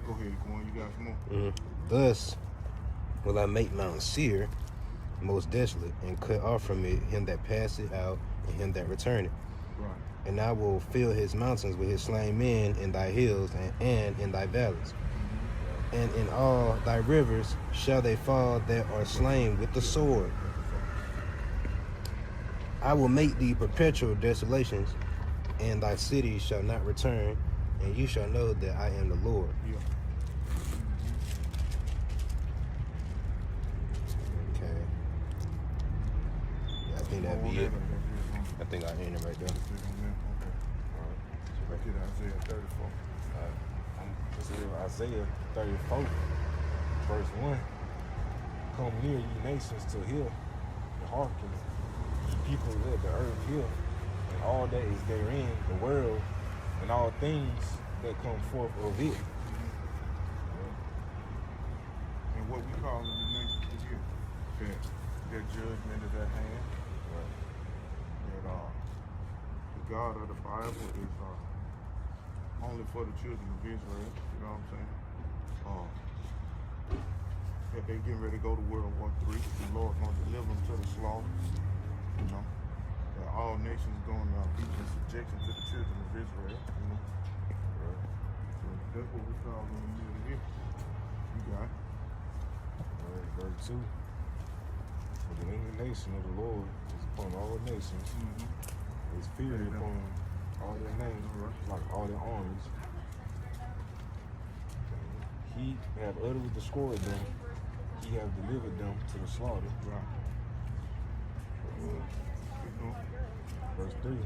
Go ahead, Quan, you got some more? Thus will I make Mount Seir most desolate, and cut off from it him that passeth out, and him that returneth. Right. And I will fill his mountains with his slain men in thy hills, and in thy valleys. And in all thy rivers shall they fall that are slain with the sword. I will make thee perpetual desolations, and thy cities shall not return, and you shall know that I am the Lord. Yeah. Okay. Yeah, I think that'd be it. I think I end it right there. Okay. All right. So back to Isaiah 34. This is Isaiah 34, verse 1. Come near, ye nations, to hear, and hearken, ye people of the earth hear, and all that is therein, the world, and all things that come forth of it. And what we call in the nation is here, that their judgment is at hand. Right. That the God of the Bible is only for the children of Israel, you know what I'm saying? That they getting ready to go to World War III, and the Lord's going to deliver them to the slaughter, you know? That all nations going to be in subjection to the children of Israel, you know? Right. So that's what we call in the middle here. You got it. Right. Verse 2. For the indignation of the Lord is upon all nations. His fear upon all their names, like all their armies. He have utterly destroyed them. He have delivered them to the slaughter. Right. Keep going. Verse 3.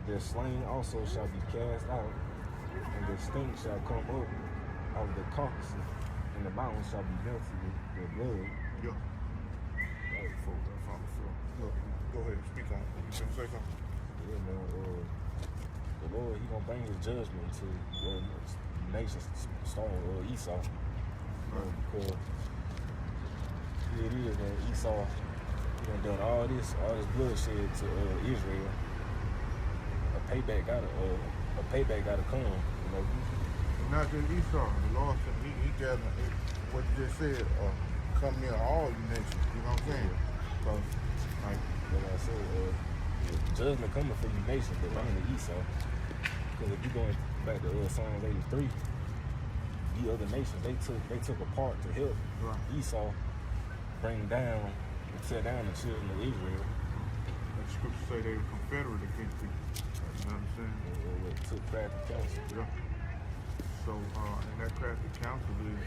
Their slain also shall be cast out, and their stink shall come up out of the carcasses, and the mountains shall be melted with their blood. Yeah. Right, folks, that's on the floor. Look, go ahead, speak on it. You can say something? Yeah, man. The Lord, He gonna bring His judgment to nations, starting Esau. Because here it is, man. Esau, he done all this bloodshed to Israel. A payback gotta come. You know. And not just Esau. The Lord said he gathered what you just said, come near all you nations. You know what I'm saying? Because, like, Like I said, judgment coming for you nations, but only Esau. Because if you going back to Psalms 83, the other nations they took a part to help Esau bring down and tear down the children of Israel. the scriptures say they were confederate against you. You know what I'm saying? And took crafty counsel. Yeah. So, and that crafty counsel is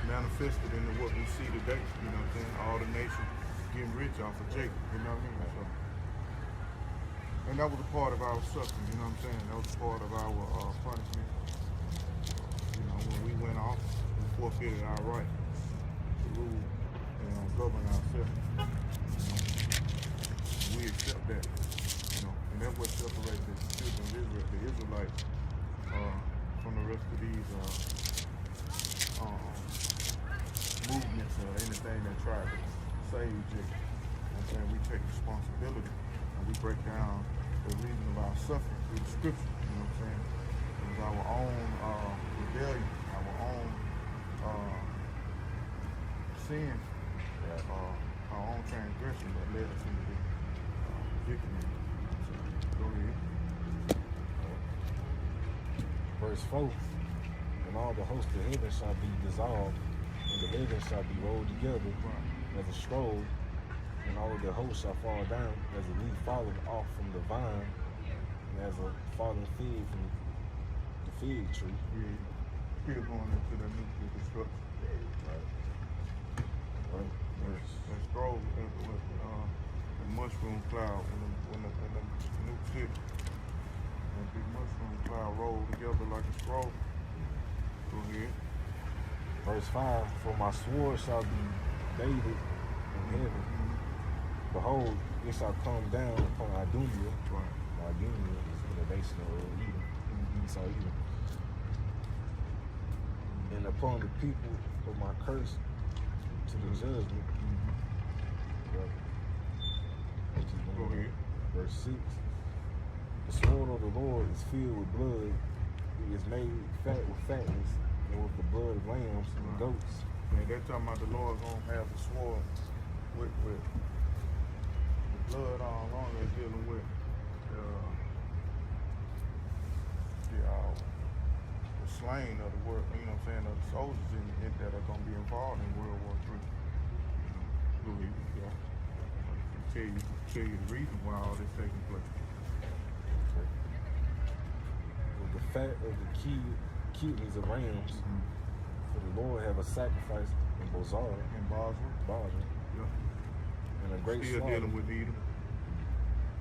manifested into what we see today. You know what I'm saying? All the nations getting rich off of Jacob. You know what I mean? So, and that was a part of our suffering. You know what I'm saying? That was a part of our punishment. You know, when we went off, we forfeited our right to rule and govern ourselves. You know, we accept that. You know, and that's what separates the children of Israel, the Israelites, from the rest of these movements or anything that try to save Jacob. You know what I'm saying? We take responsibility and we break down the reason of our suffering through the scripture. You know what I'm saying? It was our own rebellion, our own sin, our own transgression that led us into the predicament. So, go ahead. Verse 4. And all the host of heaven shall be dissolved, and the heavens shall be rolled together as a scroll, and all of the hosts shall fall down as a leaf fallen off from the vine, and as a fallen fig from the fig tree. Yeah. Still going into the nuclear destruction. Right. That scroll with the mushroom cloud when the nuke hit. That big mushroom cloud rolled together like a scroll. Go ahead. Verse 5. For my sword shall be bathed in heaven. Behold, it shall come down upon Idumea. Right. Idumea is the nation of Edom. Esau Edom. And upon the people of my curse to the judgment. Go ahead. Verse 6. The sword of the Lord is filled with blood. It is made fat with fatness, and with the blood of lambs and goats. Man, they're talking about the Lord gonna have the sword with the blood all along. They're dealing with the slain of the world. You know what I'm saying? Of the soldiers in that are gonna be involved in World War III. Go ahead. Yeah. Tell you the reason why all this taking place. With the fat of the kidneys of rams, for the Lord have a sacrifice in Bozrah, In Basra. Yeah. and a great Still slaughter, dealing with Edom.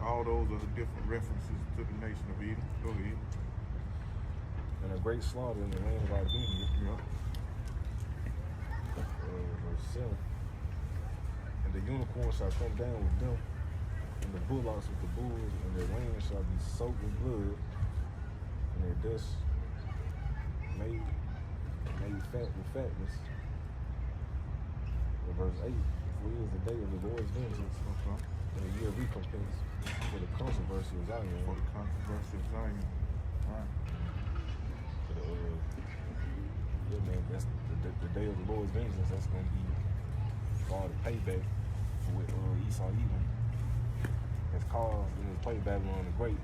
All those are the different references to the nation of Edom. Go ahead. and a great slaughter in the land of Idumea. Yeah. Verse 7. And the unicorn shall come down with them, and the bullocks with the bulls, and their land shall be soaked with blood, and their dust made fat with fatness. And verse 8. For it is the day of the Lord's vengeance, and the year of recompense for the controversy of Zion. For the controversy of Zion. Right. Yeah, man, that's the day of the Lord's vengeance. That's going to be all the payback for what Esau Edom has caused in his play Babylon the Great.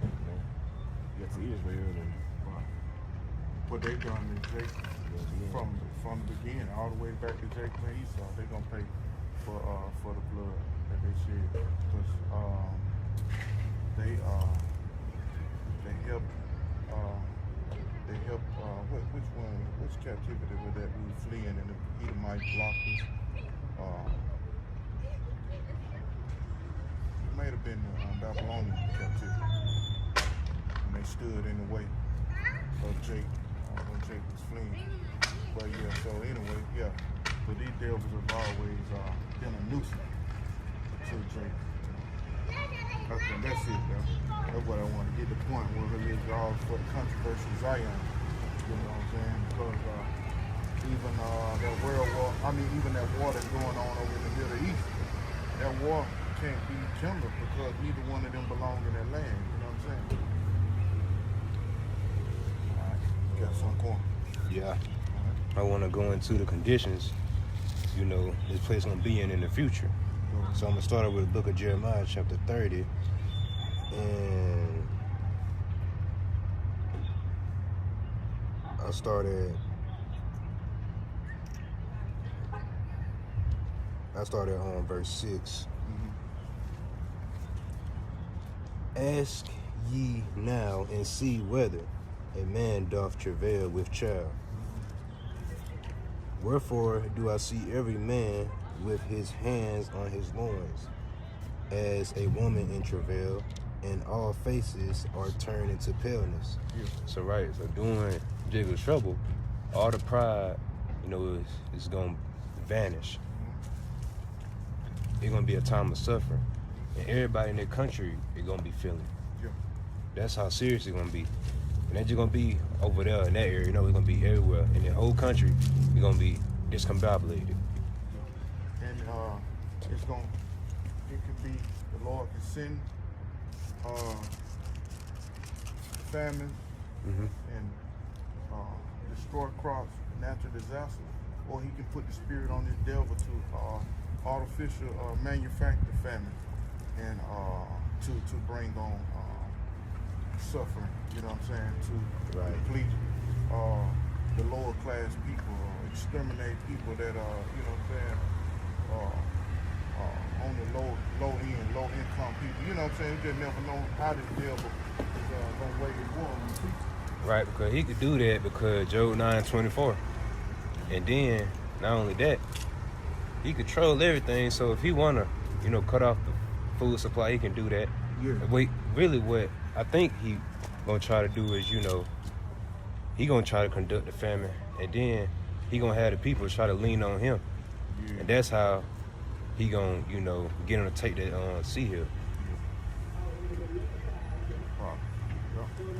You know, get to Israel and What they done to Jacob from the beginning all the way back to Jacob and Esau, they gonna pay for the blood that they shed because they which captivity was that we were fleeing and the Edomite blocked us? It might have been the Babylonian captivity. And they stood in the way of Jake when Jake was fleeing. But yeah, so anyway, yeah. So these devils have always been a nuisance to Jake. Okay, that's it, though. That's what I want to get the point where it is all for the controversy of Zion. You know what I'm saying? Because even that world war, even that war that's going on over in the Middle East, that war can't be kindled because neither one of them belong in that land. You know what I'm saying? All right, got some corn. Yeah. I want to go into the conditions, you know, this place gonna be in the future. So I'm gonna start out with the book of Jeremiah, chapter 30, and I started on verse 6. Ask ye now and see whether a man doth travail with child. Wherefore do I see every man with his hands on his loins, as a woman in travail, and all faces are turned into paleness. Yeah. So during Jacob's trouble, all the pride, you know, is gonna vanish. It's gonna be a time of suffering, and everybody in their country is gonna be feeling. Yeah. That's how serious it's gonna be, and that's just gonna be over there in that area. You know, it's gonna be everywhere in the whole country. It's gonna be discombobulated. And it could be the Lord can send famine and destroy crops, natural disasters, or he can put the spirit on this devil to artificial manufacture famine and to bring on suffering. You know what I'm saying? To deplete the lower class people, exterminate people that are, you know what I'm saying, on the low end, low income people. You know what I'm saying? You just never know how this devil is gonna wage war on these people. Right, because he could do that because Job 9:24. And then, not only that, he control everything. So if he wanna, you know, cut off the food supply, he can do that. Yeah. Wait, really what I think he gonna try to do is, you know, he gonna try to conduct the famine, and then he gonna have the people try to lean on him. Yeah. And that's how he gonna, you know, get him to take that sea hill.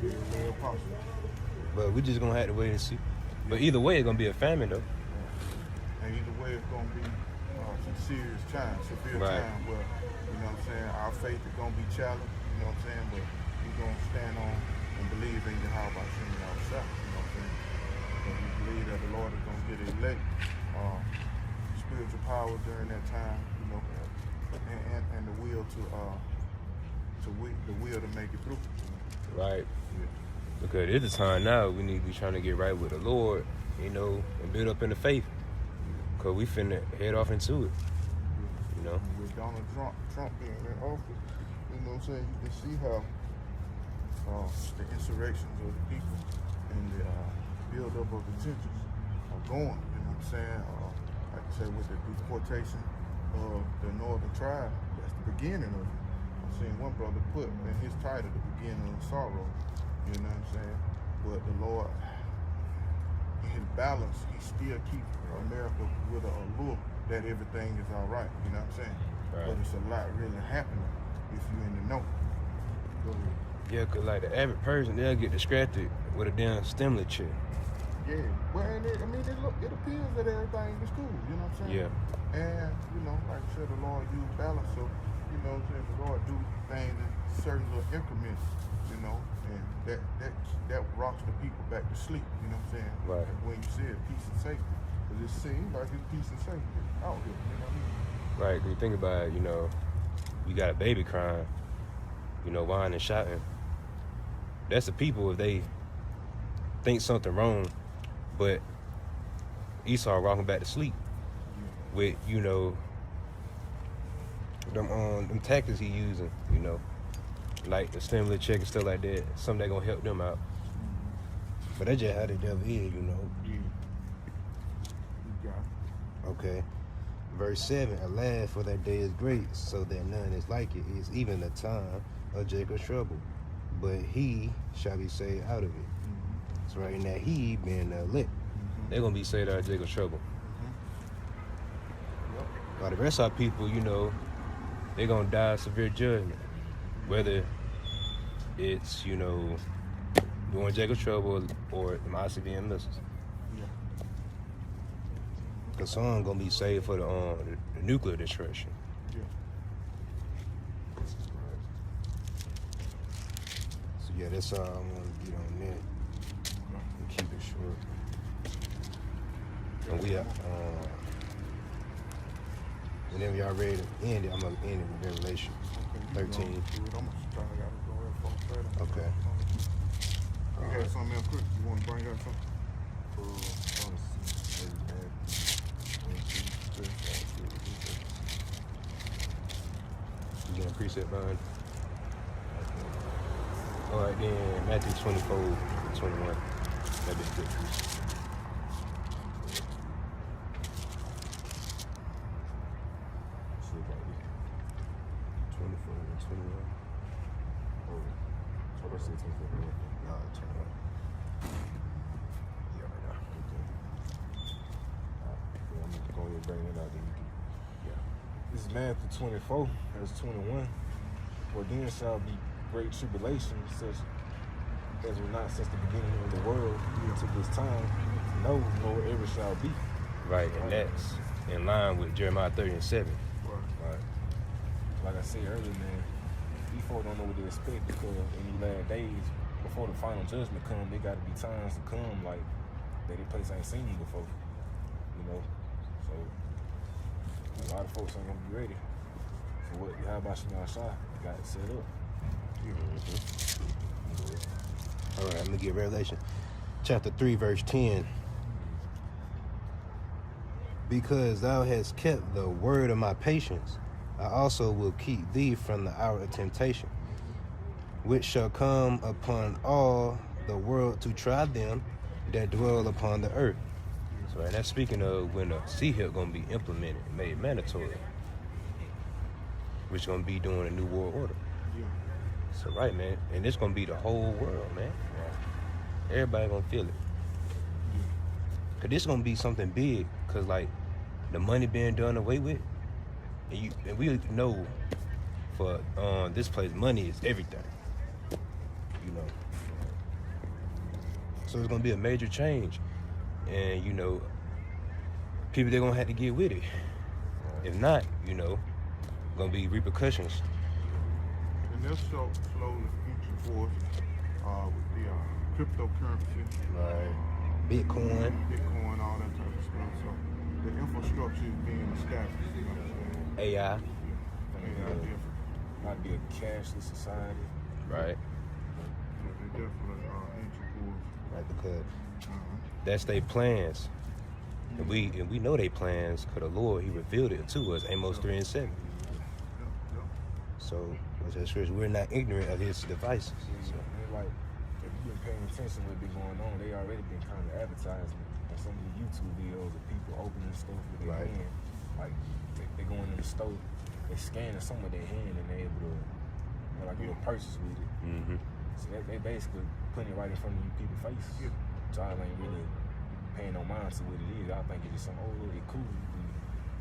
Very possible. But we just gonna have to wait and see. But either way, it's gonna be a famine though. And either way, it's gonna be some serious time, severe time where, you know what I'm saying, our faith is gonna be challenged, you know what I'm saying, but we're gonna stand on and believe in Yahweh Hashem ourselves, you know what I'm saying. Because we believe that the Lord is gonna get elect spiritual power during that time, you know, and the will to make it through. Right. Yeah. Because it's the time now we need to be trying to get right with the Lord, you know, and build up in the faith. Because we finna head off into it, you know. With Donald Trump being in office, you know what I'm saying, you can see how the insurrections of the people and the build-up of the tensions are going, you know what I'm saying. Like I said, with the deportation of the northern tribe, that's the beginning of it. I've seen one brother put in his title, the beginning of sorrow, you know what I'm saying. But the Lord, in his balance, he still keeps America with a allure that everything is all right, you know what I'm saying. Right. But it's a lot really happening if you're in the know. Go ahead. Yeah, because like the average person, they'll get distracted with a damn stimulus check. Yeah, well, and it appears that everything is cool, you know what I'm saying? Yeah. And, you know, like I said, the Lord use balance, so, you know what I'm saying, the Lord do things in certain little increments, you know, and that rocks the people back to sleep, you know what I'm saying? Right. Like when you said peace and safety, because it seems like it's peace and safety out here, you know what I mean? Right, when you think about it, you know, you got a baby crying, you know, whining and shouting. That's the people if they think something wrong, but Esau rocking back to sleep with, you know, them tactics he using, you know, like the stimulus check and stuff like that, something that gonna help them out. But that's just how the devil is, you know. Yeah. Okay. Verse 7, alas, for that day is great, so that none is like it. It's even the time of Jacob's trouble, but he shall be saved out of it. So right now, he being elect. They're going to be saved out of Jacob's trouble. While the rest of our people, you know, they're going to die severe judgment. Whether it's, you know, doing Jacob's trouble or the ICBM missiles. Because some going to be saved for the nuclear destruction. So yeah, that's all I want to get on that. And keep it short. And we are, whenever y'all ready to end it, I'm going to end it with Revelation 13. Okay. You had something else quick? You want to bring up something? You getting a preset behind? All right, then Matthew 24, 21. That'd be a good preset. This is Matthew 24, verse 21. For then shall be great tribulation, such as was not since the beginning of the world, even to this time, no, nor ever shall be. Right, and that's in line with Jeremiah 30:7. Right. Like I said earlier, man, these folks don't know what to expect because in these last days, before the final judgment come, there got to be times to come like that this place ain't seen before. You know, so a lot of folks ain't gonna be ready. So what? How about you now, Shy? Got it set up. All right, I'm gonna get Revelation chapter 3, verse 10. Because thou hast kept the word of my patience, I also will keep thee from the hour of temptation, which shall come upon all the world to try them that dwell upon the earth. So right, that's speaking of when the sea hill gonna be implemented, made mandatory, which gonna be doing a new world order. So right, man, and it's gonna be the whole world, man. Everybody gonna feel it. Cause this gonna be something big. Cause like the money being done away with, and we know for this place, money is everything. You know. So it's gonna be a major change, and you know, people they're gonna have to get with it. If not, you know, gonna be repercussions. And they'll slowly future for us with the cryptocurrency. Right. Bitcoin, all that type of stuff. So the infrastructure is being established. You know what I'm saying? AI. Might be a cashless society. Right. They definitely ancient wars. Right, because that's their plans. And we know their plans because the Lord, He revealed it to us, Amos 3:7. So, what's that scripture? We're not ignorant of His devices. So. Like, if you've been paying attention to what's been going on, they already been kind of advertising on some of the YouTube videos of people opening stuff with their hand. Like, they going in the store, they scanning some with their hand and they able to, you know, like, do a purchase with it. Mm-hmm. So they basically putting it right in front of you people's face. Y'all ain't really paying no mind to what it is. Y'all think it's just some old little cool.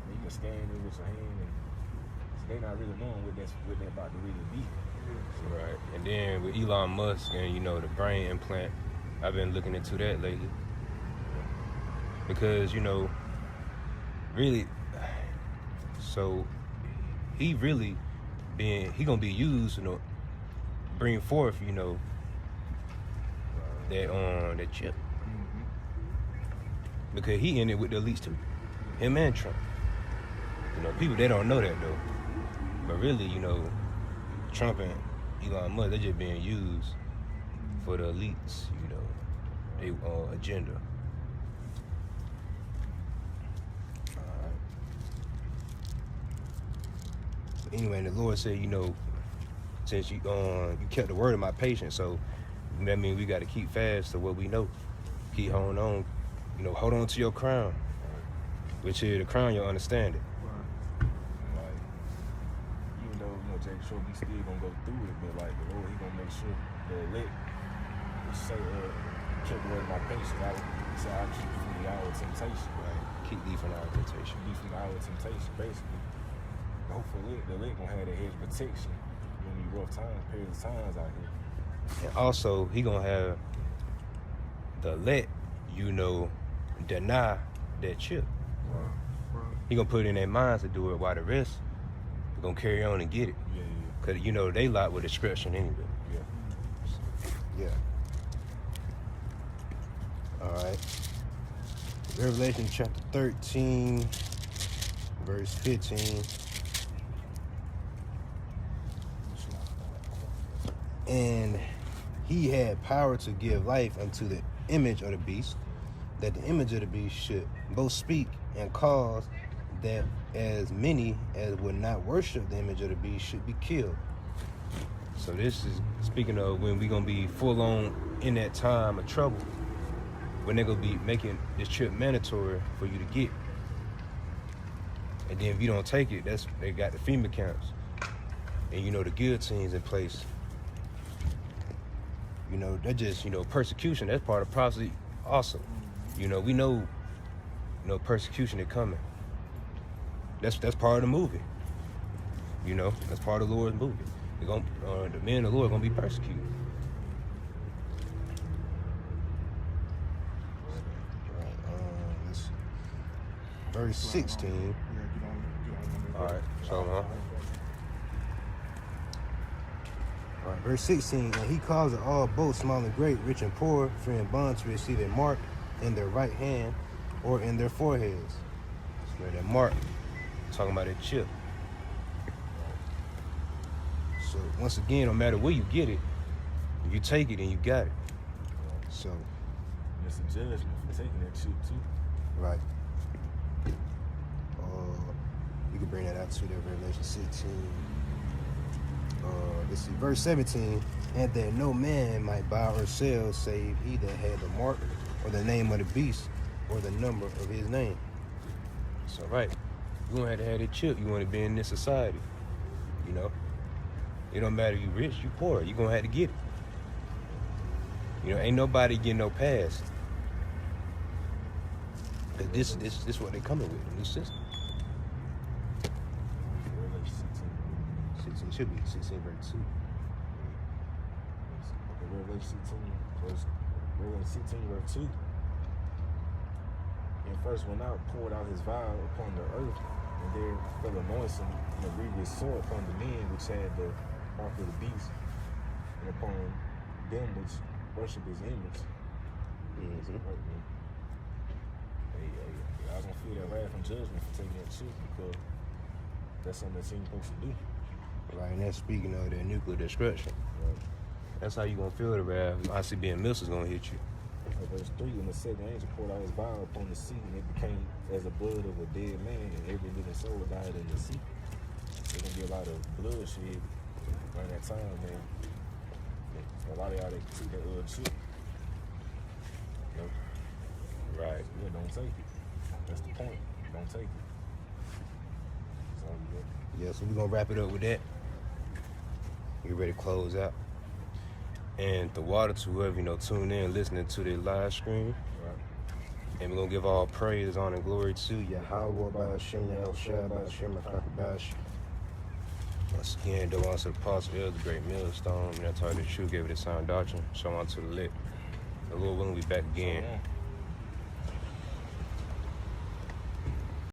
You can scan it with your hand, and so they not really knowing what they're about to really be. Right. And then with Elon Musk and, you know, the brain implant, I've been looking into that lately. Because, you know, really, so he really he gonna be used, you know, bring forth, you know, that chip. Because he ended with the elites too. Him and Trump. You know, people, they don't know that though. But really, you know, Trump and Elon Musk, they're just being used for the elites, you know, their agenda. Alright. But anyway, and the Lord said, you know, since you kept the word of my patience, so that means we got to keep fast to what we know. Keep holding on, you know, hold on to your crown. which is the crown your understanding. Right. Like, even though, Jake Short, we still gonna go through it, but like the Lord, he gonna make sure the elect, say, keep away my patience. He said, I'll keep you from the hour of temptation. Right. Keep thee from our temptation. Keep you from the hour of temptation, basically. Hopefully, the elect gonna have that hedge of protection in these rough times, periods of times out here. And also, he gonna have the elect, deny that chip. Right. He gonna put it in their minds to do it, while the rest are gonna carry on and get it. Yeah. Cause they lot with discretion anyway. Yeah. Yeah. All right. Revelation chapter 13, verse 15. And he had power to give life unto the image of the beast, that the image of the beast should both speak and cause that as many as would not worship the image of the beast should be killed. So this is speaking of when we're going to be full on in that time of trouble, when they're going to be making this trip mandatory for you to get. And then if you don't take it, they got the FEMA camps. And the guillotines in place. They're just, persecution. That's part of prophecy also. We know, persecution is coming. That's part of the movie. That's part of the Lord's movie. The men of the Lord are going to be persecuted. Right, let's see. Verse 16. Get on. All right, so All right, verse 16, and he caused all both small and great, rich and poor, free and bond, to receive a mark in their right hand or in their foreheads. So that mark, talking about that chip. So once again, no matter where you get it, you take it and you got it. So It's a judgment for taking that chip too. right. You can bring that out to that Revelation 16. Let's see, verse 17, and that no man might buy or sell save he that had the mark or the name of the beast or the number of his name. So right, you gonna have to have that chip. You want to be in this society. It don't matter if you rich, you poor, you gonna have to get it. Ain't nobody getting no pass. Cause this what they coming with, the new system. Revelation 16. It should be 16 verse 2. Okay, Revelation 16, verse 2. And first went out, poured out his vial upon the earth, and there fell anointing and a grievous sore upon the men which had the mark of the beast, and upon them which worship his image. Mm-hmm. I was gonna feel that wrath and judgment for taking that shit, because that's something that seems supposed to do. Right, and that's speaking of that nuclear destruction. Right. That's how you gonna feel the wrath. ICBM missiles gonna hit you. Verse 3, and the second angel poured out his vial upon the sea, and it became as the blood of a dead man, and every living soul died in the sea. There's gonna be a lot of bloodshed during that time, man. A lot of y'all, they took that shit. Right. Yeah, don't take it. That's the point. Don't take it. That's all you get. Yeah, so we're gonna wrap it up with that. Get ready to close out. And the water to whoever, tune in, listening to the live stream. Right. And we're gonna give all praise, honor, and glory to Yahweh, Ba'ashem, Yahushua, Ba'ashem, Akabash. Once again, the ones to the apostle, the great millstone, and that's how the true gave it a sound doctrine. Show on to the lit. The Lord willing, we back again.